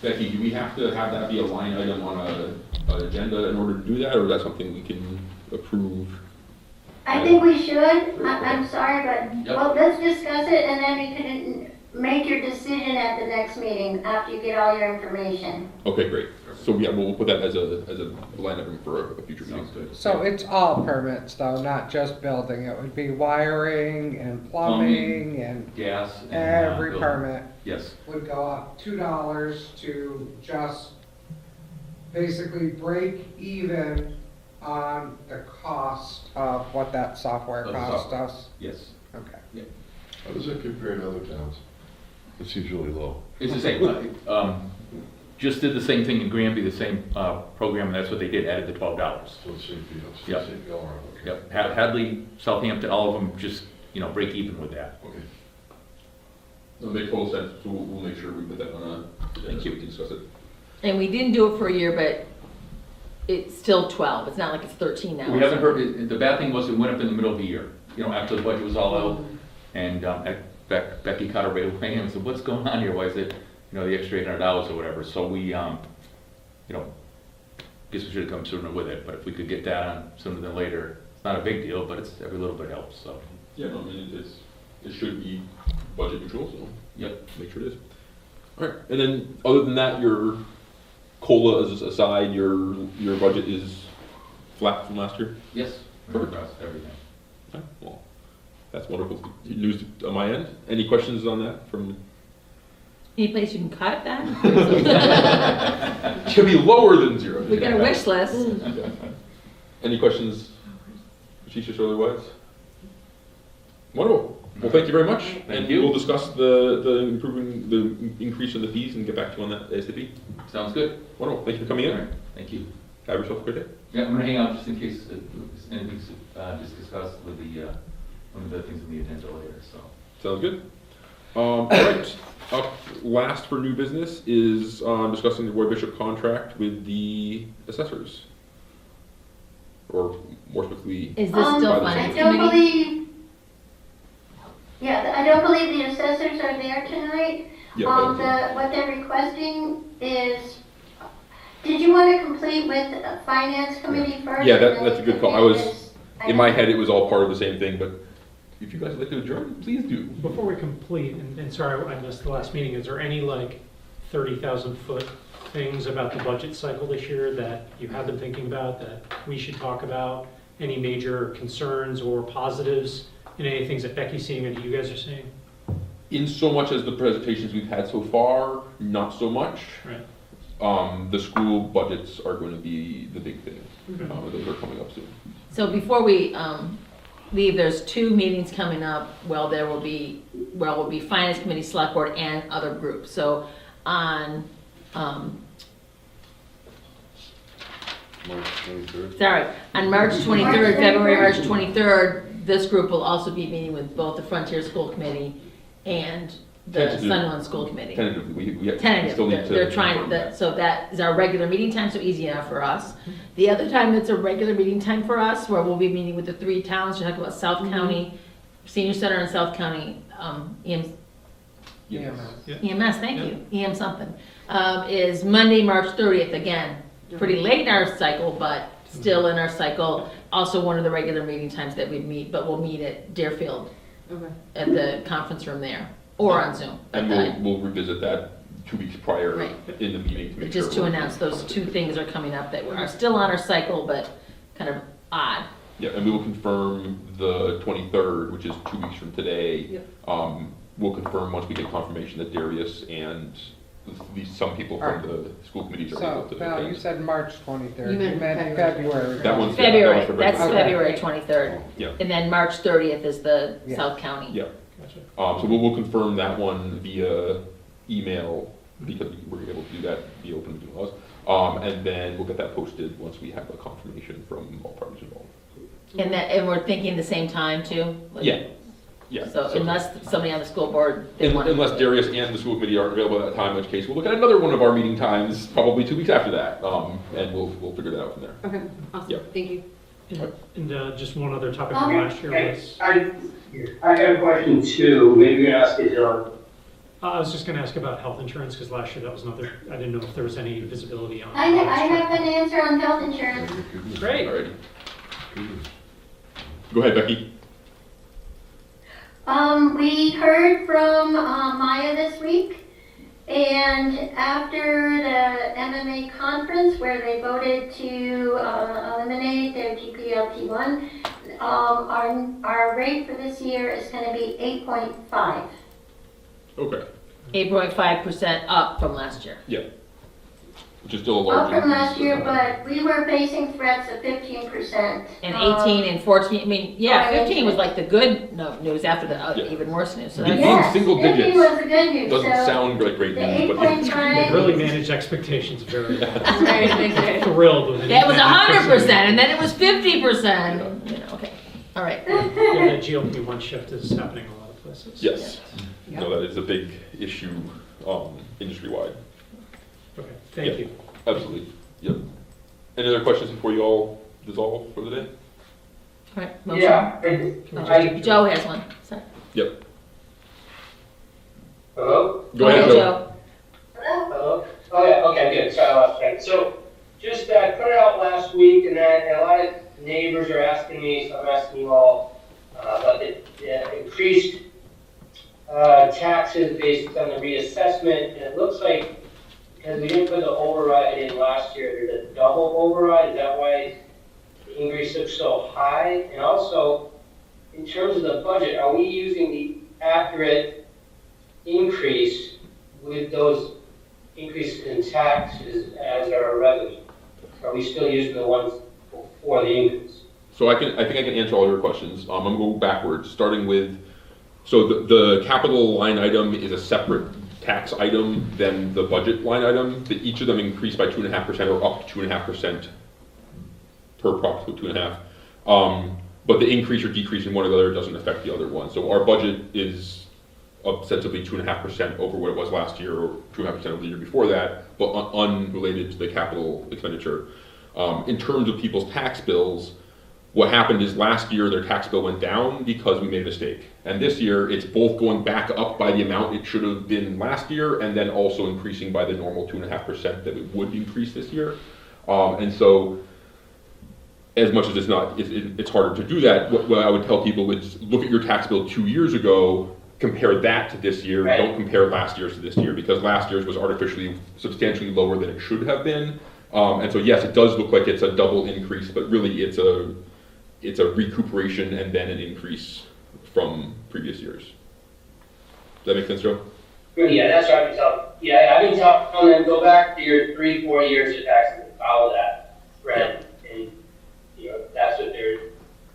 Becky, do we have to have that be a line item on an agenda in order to do that, or is that something we can approve? I think we should. I'm sorry, but, Yep. well, let's discuss it and then we can make your decision at the next meeting after you get all your information. Okay, great. So yeah, we'll put that as a line item for a future meeting. Sounds good. So it's all permits though, not just building, it would be wiring and plumbing and Gas and. every building. permit Yes, would go up $2 to just basically break even on the cost of what that software Of the cost software. us. yes. Okay. How does that compare to other towns? It seems really low. It's the same, just did the same thing in Granby, the same, program, and that's what they did, added the $12. So it's same deal. It's Yep. same deal around. Okay. Yep, Hadley, Southampton, all of them just, break even with that. Okay. It'll make total sense, so we'll make sure we put that on a, Thank you. to discuss it. And we didn't do it for a year, but it's still 12. It's not like it's 13 now. We haven't heard, the bad thing was it went up in the middle of the year, after the budget was all out, and Becky caught her right away and said, what's going on here, why is it, the extra $800 or whatever, so we, guess we should have come sooner with it, but if we could get that on sooner than later, it's not a big deal, but it's, every little bit helps, so. Yeah, no, I mean, it should be budget neutral, so. Yep. Make sure it is. All right, and then, other than that, your COLA aside, your budget is flat from last year? Yes, Perfect. across everything. Okay, well, that's wonderful news on my end. Any questions on that from? Any place you can cut that? It should be lower than zero. We got a wish list. Okay. Any questions, Chief, or otherwise? Wonderful. Well, thank you very much. Thank And you. we'll discuss the increase in the fees and get back to you on that ASAP. Sounds good. Wonderful. Thank you for coming All in. right, thank you. Have yourself a good day. Yeah, I'm gonna hang out just in case anything's just discussed with one of the things on the agenda later, so. Sounds good. All right. Up last for new business is discussing the Roy Bishop contract with the assessors. Or more specifically, Is this still By the finance I don't committee? I don't believe the assessors are there tonight. yeah, What they're requesting is, did you want to complete with the finance committee first? Yeah, and then that's a good call. In my head, it was all part of the same thing, but if you guys would like to adjourn, please do. Before we complete, and sorry I missed the last meeting, is there any 30,000 foot things about the budget cycle this year that you have been thinking about that we should talk about? Any major concerns or positives in any things that Becky's seeing or that you guys are seeing? In so much as the presentations we've had so far, not so much. Right. The school budgets are going to be the big thing. Okay. Those are coming up soon. So before we leave, there's 2 meetings coming up. Well, there will be finance committee, select board, and other groups. So on March 23rd. on March 23rd, February, March 23rd, this group will also be meeting with both the Frontier School Committee and the Tentative. Sunderland School Committee. Tentatively, we still Tentative, need to. they're trying, so that is our regular meeting time, so easy enough for us. The other time that's a regular meeting time for us, where we'll be meeting with the 3 towns to talk about South County, Senior Center and South County, EMS, thank you, EM something, is Monday, March 30th, again, pretty late in our cycle, but still in our cycle. Also one of the regular meeting times that we meet, but we'll meet at Deerfield Okay. at the conference room there, or on Zoom. And we'll revisit that 2 weeks prior Right. in the meeting to make Just sure to we're- announce those 2 things are coming up that are still on our cycle, but kind of odd. Yeah, and we will confirm the 23rd, which is 2 weeks from today. Yep. We'll confirm once we get confirmation that Darius and at least some people from the school committees are So, able to Val, you attend. said March 23rd, You meant you meant February. February. That one's- February, that was that's February. February 23rd. Yeah. And then March 30th is the Yeah. South County. Yeah. Gotcha. So we'll confirm that one via email because we're able to do that via open meeting laws. And then we'll get that posted once we have a confirmation from all parties involved. And we're thinking the same time too? Like- Yeah, yeah. So unless somebody on the school board. they want- Unless Darius and the school committee aren't available at that time, in which case we'll look at another one of our meeting times, probably 2 weeks after that. And we'll figure that out from there. Okay, awesome, Yeah. thank you. And just one other topic from last year was, I have a question too, maybe you can ask it, John. I was just gonna ask about health insurance, because last year that was another, I didn't know if there was any visibility on. I have an answer on health insurance. Great. Alrighty. Go ahead, Becky. We heard from Maya this week, and after the MMA conference where they voted to eliminate their GPLT1, our rate for this year is going to be 8.5. Okay, 8.5% up from last year. yeah. Which is still a Up large from increase. last year, but we were facing threats of 15%. And 18 and 14, I mean, yeah, Oh, 15 was like the good news after the Yeah. even worse news. So Being that's, Yes, single 15 digits was the good news, doesn't so sound like great the news, but it's 8.5. They really managed expectations very well. Very big. Thrilled with it. yeah, it was 100% and then it was 50%. You know, okay, all right. Yeah, the GLP-1 shift is happening in a lot of places. Yes. No, that is a big issue, industry-wide. Okay, thank you. Absolutely. Yep. Any other questions before you all dissolve for the day? All right, motion. Yeah. Oh, Joe has one, sorry. Yep. Hello? Go ahead, Okay, Joe. Hello? Oh, yeah, okay, good, sorry, I lost track. So, just, I put it out last week, and a lot of neighbors are asking me, so I'm asking you all, about the increased taxes based on the reassessment, and it looks like, because we didn't put the override in last year, there's a double override, is that why the increase looks so high? And also, in terms of the budget, are we using the accurate increase with those increases in taxes as our revenue? Are we still using the ones for the increase? So I think I can answer all your questions. I'm gonna go backwards, starting with, so the capital line item is a separate tax item than the budget line item. Each of them increased by 2.5% or up to 2.5% per approximate 2.5. But the increase or decrease in one or the other doesn't affect the other one. So our budget is ostensibly 2.5% over what it was last year, or 2.5% over the year before that, but unrelated to the capital expenditure. In terms of people's tax bills, what happened is last year their tax bill went down because we made a mistake. And this year it's both going back up by the amount it should have been last year and then also increasing by the normal 2.5% that it would increase this year. And so as much as it's harder to do that, what I would tell people is look at your tax bill 2 years ago, compare that to this year, Right. Don't compare last year's to this year, because last year's was artificially substantially lower than it should have been. And so yes, it does look like it's a double increase, but really it's a recuperation and then an increase from previous years. Does that make sense, Joe? Yeah, that's what I've been telling. Yeah, I've been telling them, go back to your 3-4 years of taxes and follow that trend. And, that's what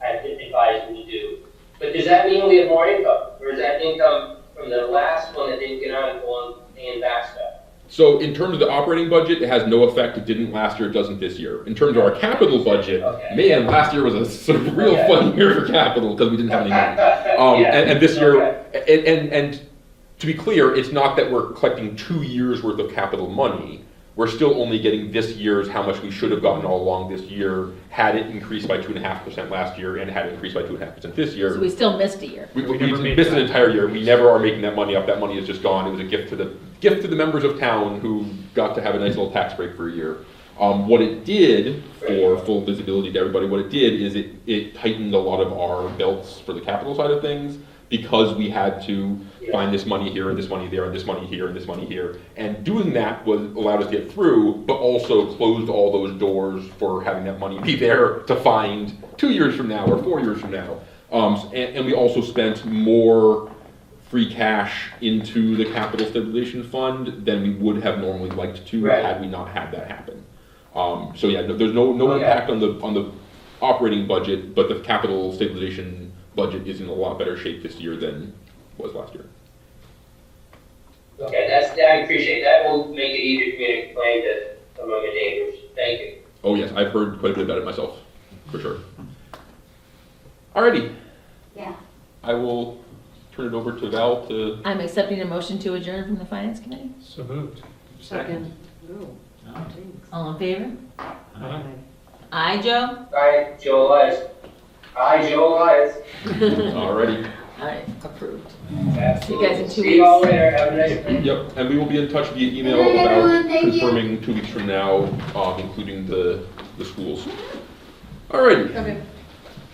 I've advised them to do. But does that mean we have more income? Or is that income from the last one that didn't get on going paying back stuff? So in terms of the operating budget, it has no effect. It didn't last year, it doesn't this year. In terms of our capital budget, man, last year was a sort of real fun year for capital because we didn't have any money. And this year, and to be clear, it's not that we're collecting 2 years worth of capital money. We're still only getting this year's how much we should have gotten all along this year had it increased by 2.5% last year and had it increased by 2.5% this year. So we still missed a year. We never made missed an that. entire year. We never are making that money up. That money is just gone. It was a gift to the members of town who got to have a nice little tax break for a year. What it did, for full visibility to everybody, what it did is it tightened a lot of our belts for the capital side of things because we had to find this money here and this money there and this money here and this money here. And doing that allowed us to get through, but also closed all those doors for having that money be there to find 2 years from now or 4 years from now. And we also spent more free cash into the capital stabilization fund than we would have normally liked to had we not had that happen. So yeah, there's no impact on the operating budget, but the capital stabilization budget is in a lot better shape this year than it was last year. Okay, I appreciate that. Will make it easier for me to explain to some of my neighbors. Thank you. Oh yes, I've heard quite a bit about it myself, for sure. Alrighty. Yeah. I will turn it over to Val to. I'm accepting a motion to adjourn from the Finance Committee. So moved. Second. Ooh, thanks. All in favor? Aye. Aye, Joe? Aye, Joe Elias. Aye, Joe Elias. Alrighty. All right, approved. Absolutely. See you guys in 2 See you all weeks. later. Have a nice day. Yep, and we will be in touch via email Good night, about everyone. Thank you. confirming 2 weeks from now, including the schools. Alrighty. Okay.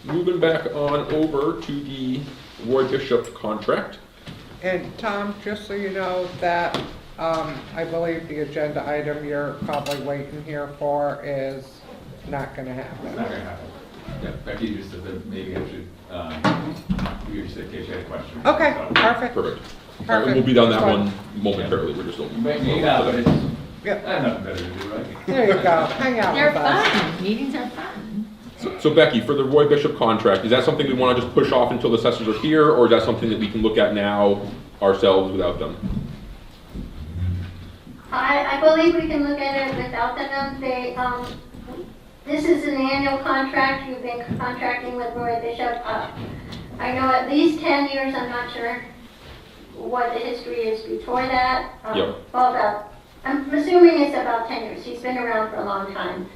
Moving back on over to the Roy Bishop contract. And Tom, just so you know, that, I believe the agenda item you're probably waiting here for is not gonna happen. Not gonna happen. Yeah, Becky just said that maybe I should, you just said in case you had a question. Okay, So- perfect. Perfect. All right, and we'll be on that one momentarily. We're just. Yeah, but it's, Yep, I have nothing better to do, right? there you go, hang out They're with us. fun, meetings are fun. So Becky, for the Roy Bishop contract, is that something we want to just push off until the assessors are here, or is that something that we can look at now ourselves without them? I believe we can look at it without them. They, this is an annual contract. You've been contracting with Roy Bishop. I know at least 10 years. I'm not sure what the history is before that. Yep. Well, I'm assuming it's about 10 years. He's been around for a long time.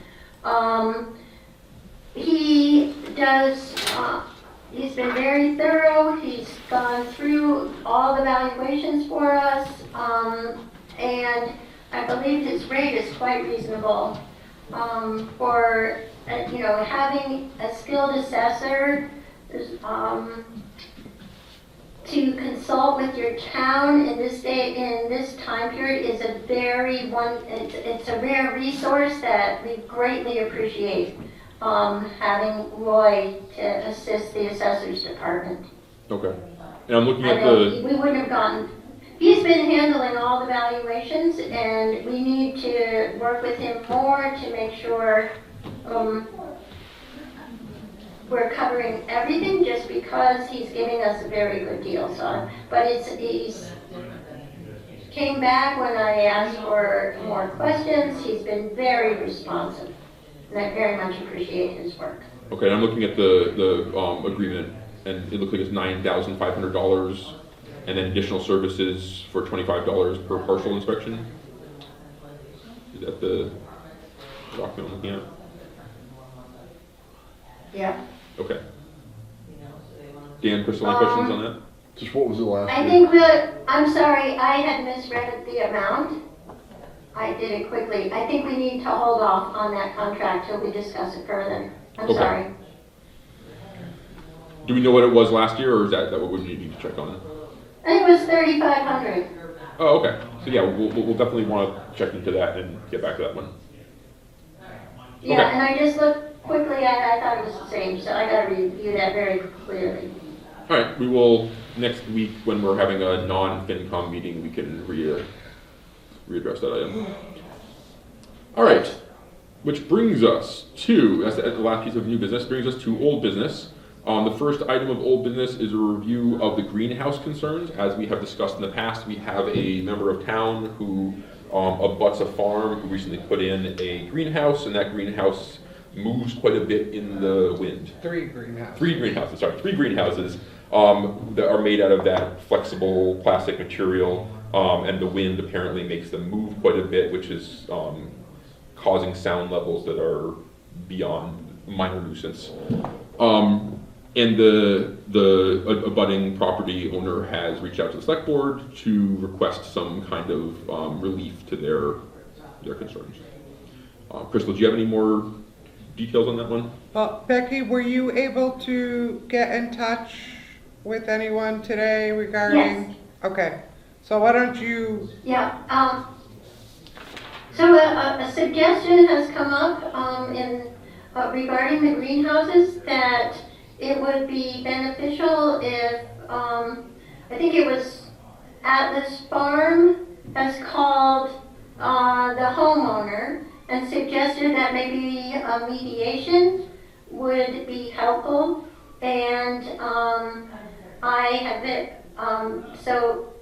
He does, he's been very thorough. He's gone through all the valuations for us. And I believe his rate is quite reasonable for, you know, having a skilled assessor to consult with your town in this day, in this time period is a very it's a rare resource that we greatly appreciate, having Roy to assist the assessors department. Okay. And I'm looking I at know the, we wouldn't have gotten, he's been handling all the valuations, and we need to work with him more to make sure we're covering everything, just because he's giving us a very good deal. So, but he's came back when I asked for more questions. He's been very responsive, and I very much appreciate his work. okay, I'm looking at the agreement, and it looks like it's $9,500, and then additional services for $25 per partial inspection. Is that the document I'm looking at? Yeah. Okay. Dan, Crystal, any questions on that? Just what was the last I name? think I'm sorry, I had misread the amount. I did it quickly. I think we need to hold off on that contract till we discuss it further. I'm Okay. sorry. Do we know what it was last year, or is that what we need to check on? I think it was 3,500. Oh, okay. So yeah, we'll definitely want to check into that and get back to that one. Yeah, Okay. and I just looked quickly at it, I thought it was the same, so I gotta review that very clearly. All right, we will, next week, when we're having a non-FinCom meeting, we can readdress that item. All right, which brings us to, that's the last piece of new business, brings us to old business. The first item of old business is a review of the greenhouse concerns. As we have discussed in the past, we have a member of town who abuts a farm who recently put in a greenhouse, and that greenhouse moves quite a bit in the wind. Three greenhouses. Three greenhouses that are made out of that flexible plastic material, and the wind apparently makes them move quite a bit, which is causing sound levels that are beyond minor nuisance. And the abutting property owner has reached out to the select board to request some kind of relief to their concerns. Crystal, do you have any more details on that one? Well, Becky, were you able to get in touch with anyone today regarding? Yes. Okay, so why don't you, Yeah, so a suggestion has come up regarding the greenhouses, that it would be beneficial if, I think it was Atlas Farm has called the homeowner and suggested that maybe a mediation would be helpful. And I have it, so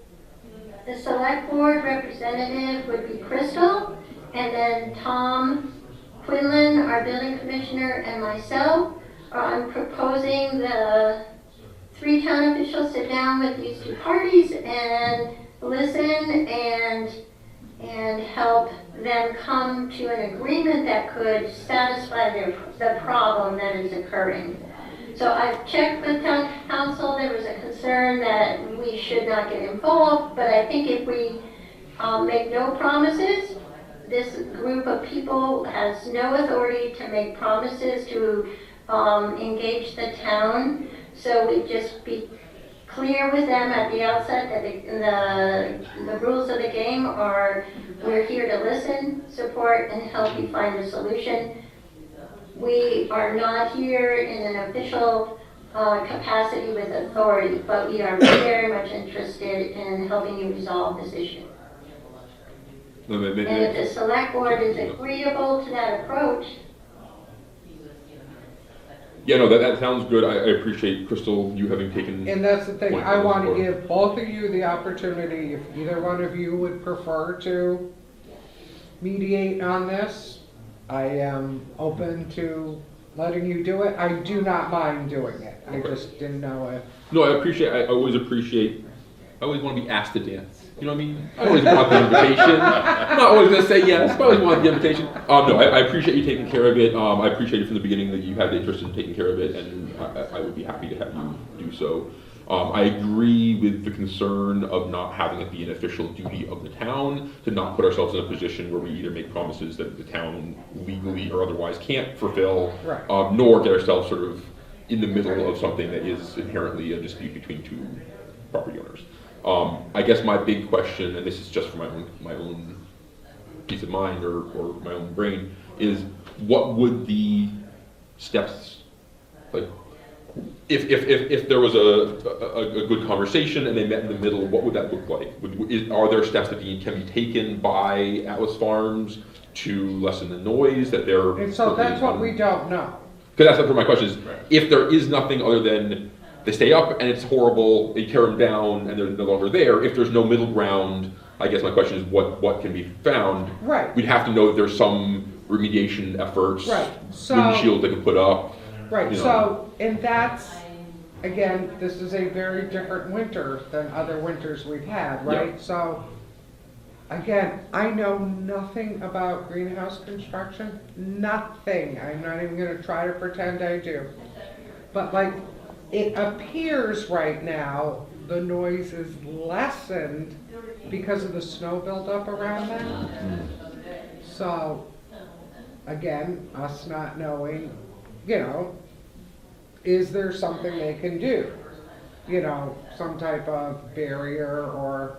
the select board representative would be Crystal, and then Tom Quinlan, our building commissioner, and myself. I'm proposing the 3 town officials sit down with these 2 parties and listen and help them come to an agreement that could satisfy the problem that is occurring. So I've checked with town council. There was a concern that we should not get involved, but I think if we make no promises, this group of people has no authority to make promises to engage the town. So we'd just be clear with them at the outset that the rules of the game are, we're here to listen, support, and help you find a solution. We are not here in an official capacity with authority, but we are very much interested in helping you resolve this issue. And if the select board is agreeable to that approach, Yeah, no, that sounds good. I appreciate, Crystal, you having taken. And that's the thing, point I on this want to board. give both of you the opportunity, if either one of you would prefer to mediate on this, I am open to letting you do it. I do not mind doing it. I Okay. just didn't know if. No, I always want to be asked to dance. You know what I mean? I always want the invitation. I'm not always going to say yes, but I always want the invitation. No, I appreciate you taking care of it. I appreciated from the beginning that you had the interest in taking care of it, and I would be happy to have you do so. I agree with the concern of not having it be an official duty of the town, to not put ourselves in a position where we either make promises that the town legally or otherwise can't fulfill, Right. Nor get ourselves sort of in the middle of something that is inherently a dispute between two property owners. I guess my big question, and this is just for my own peace of mind or my own brain, is what would the steps, like, if there was a good conversation and they met in the middle, what would that look like? Are there steps that can be taken by Atlas Farms to lessen the noise that they're? And so that's what we don't know. Because that's my question is, if there is nothing other than they stay up and it's horrible, they tear them down and they're no longer there, if there's no middle ground, I guess my question is what can be found? Right. We'd have to know that there's some remediation efforts, Right. So- windshield they could put up. Right, you know. so, and that's, again, this is a very different winter than other winters we've had, right? Yeah. So, again, I know nothing about greenhouse construction, nothing. I'm not even gonna try to pretend I do. But like, it appears right now, the noise is lessened because of the snow buildup around that. So, again, us not knowing, you know, is there something they can do? You know, some type of barrier or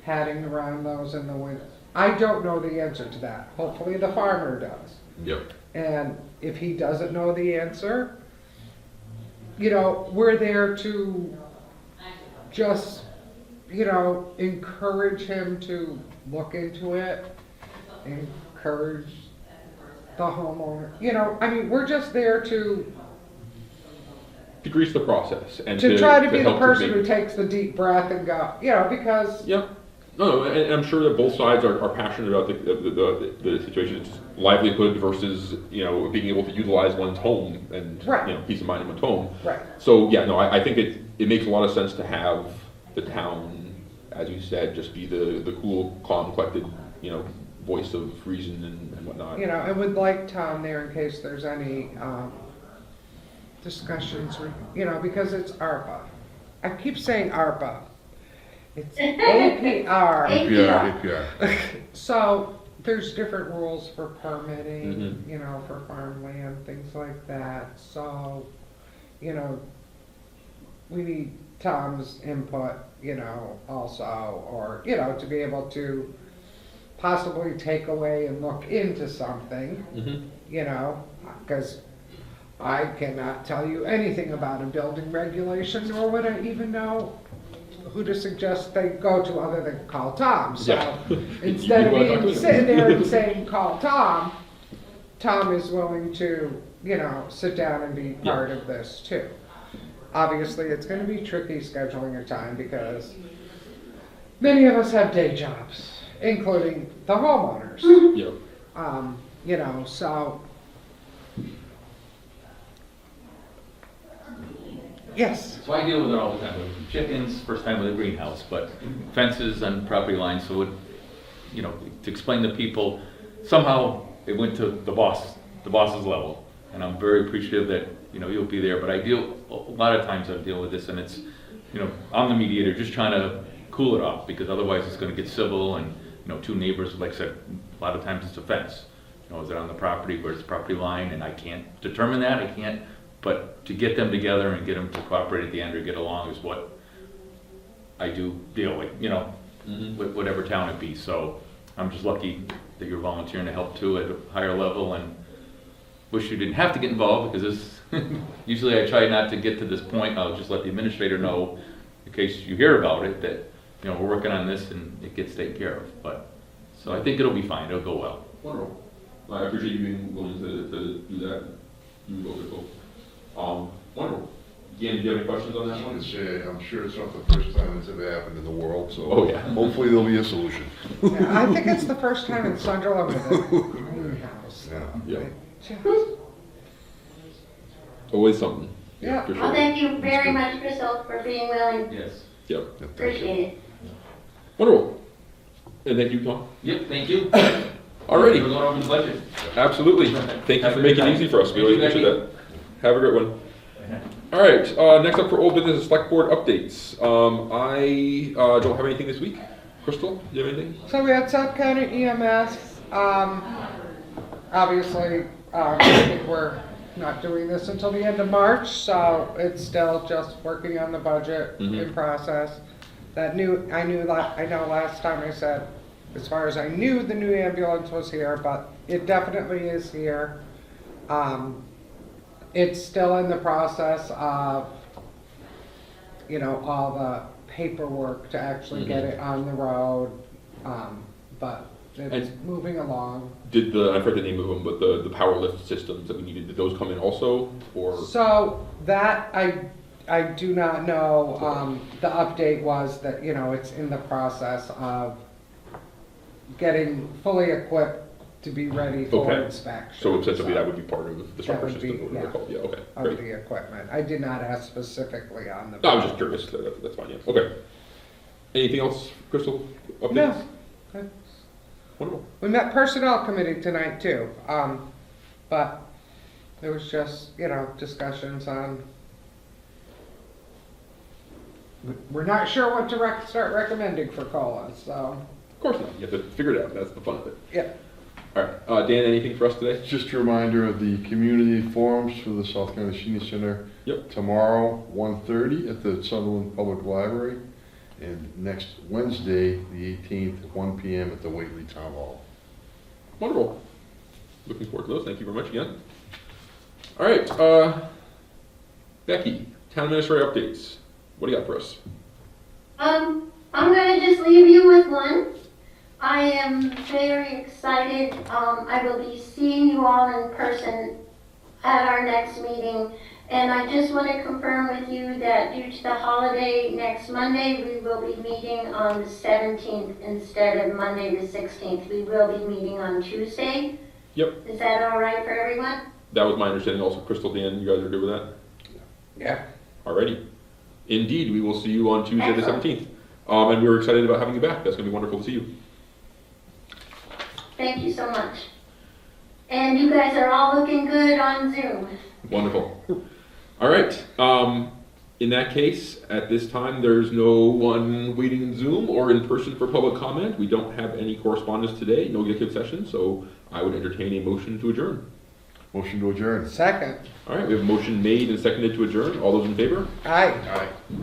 padding around those in the winter. I don't know the answer to that. Hopefully the farmer does. Yep. And if he doesn't know the answer, you know, we're there to just, you know, encourage him to look into it, encourage the homeowner. You know, I mean, we're just there to grease the process and try to be the help person make- who takes the deep breath and go, you know, because Yep. No, and I'm sure that both sides are passionate about the situation. It's livelihood versus, you know, being able to utilize one's home and, Right. you know, peace of mind in one's home. right. So, yeah, no, I think it makes a lot of sense to have the town, as you said, just be the cool, calm, collected, you know, voice of reason and whatnot. You know, and would like Tom there in case there's any discussions, or, you know, because it's ARPA. I keep saying ARPA. It's APR. APR. So there's different rules for permitting, Mhm. you know, for farmland, things like that. So, you know, we need Tom's input, you know, also, or, you know, to be able to possibly take away and look into something, Mhm. you know, because I cannot tell you anything about a building regulation, nor would I even know who to suggest they go to other than call Tom. So Yeah. instead of You wanna talk to being him. sitting there and saying, call Tom, Tom is willing to, you know, sit down and be part of this too. Obviously, it's gonna be tricky scheduling a time because many of us have day jobs, including the homeowners. Yep. You know, so. Yes. So I deal with it all the time, with chickens, first time with a greenhouse, but fences on property lines, so it, you know, to explain to people, somehow it went to the boss's level. And I'm very appreciative that, you know, you'll be there, but a lot of times I deal with this and it's, you know, I'm the mediator, just trying to cool it off, because otherwise it's gonna get civil and, you know, two neighbors, like I said, a lot of times it's a fence. You know, is it on the property, where's the property line, and I can't determine that, but to get them together and get them to cooperate at the end or get along is what I do deal with, you know, with whatever town it be. So I'm just lucky that you're volunteering to help too at a higher level, and wish you didn't have to get involved because this, usually I try not to get to this point. I'll just let the administrator know in case you hear about it that, you know, we're working on this and it gets taken care of. But, so I think it'll be fine. It'll go well. Wonderful. I appreciate you being willing to do that. You go, Crystal. Wonderful. Dan, do you have any questions on that one? I'm sure it's not the first time it's ever happened in the world, so. Oh, yeah. Hopefully there'll be a solution. Yeah, I think it's the first time in Sunderland with a greenhouse. Yeah. Just- Always something. Yeah. For sure. Well, thank you very much, Crystal, for being willing. Yes. Yep. Appreciate it. Wonderful. And thank you, Tom. Yep, thank you. Alrighty. We're going over the budget. Absolutely. Thank you Have for a good making it time. easy for us. We really Thank you, appreciate that. Have a great one. All right, next up for old business, select board updates. I don't have anything this week. Crystal, do you have anything? So we had South County EMS, obviously, I think we're not doing this until the end of March, so it's still just working on the budget in process. I know last time I said, as far as I knew, the new ambulance was here, but it definitely is here. It's still in the process of, you know, all the paperwork to actually get it on the road, but it's moving along. Did I forget the name of them, but the power lift systems that we needed, did those come in also, or? So that I do not know. The update was that, you know, it's in the process of getting fully equipped to be ready for Okay. inspection. So essentially that would be part of the That striker would be, system, whatever they're called. Yeah, okay, of great. the equipment. I did not ask specifically on the. No, I was just curious. That's fine, yeah. Okay. Anything else, Crystal? Updates? No. Good. Wonderful. We met personnel committee tonight too, but there was just, you know, discussions on, we're not sure what to start recommending for COLA, so. Of course not. You have to figure it out. That's the fun of it. Yeah. All right. Dan, anything for us today? Just a reminder of the community forums for the South County Senior Center. Yep. Tomorrow, 1:30 at the Sunderland Public Library, and next Wednesday, the 18th, at 1 p.m. at the Whately Town Hall. Wonderful. Looking forward to those. Thank you very much again. All right. Becky, town administrator updates. What do you got for us? I'm gonna just leave you with one. I am very excited. I will be seeing you all in person at our next meeting. And I just want to confirm with you that due to the holiday next Monday, we will be meeting on the 17th instead of Monday the 16th. We will be meeting on Tuesday. Yep. Is that all right for everyone? That was my understanding also. Crystal, Dan, you guys are good with that? Yeah. Alrighty. Indeed, we will see you on Tuesday Excellent. the 17th. And we're excited about having you back. That's going to be wonderful to see you. Thank you so much. And you guys are all looking good on Zoom. Wonderful. All right. In that case, at this time, there's no one waiting in Zoom or in person for public comment. We don't have any correspondence today, no executive session, so I would entertain a motion to adjourn. Motion to adjourn. Second. All right, we have a motion made and seconded to adjourn. All those in favor? Aye.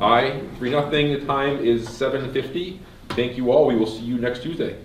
Aye. 3-0. The time is 7:50. Thank you all. We will see you next Tuesday.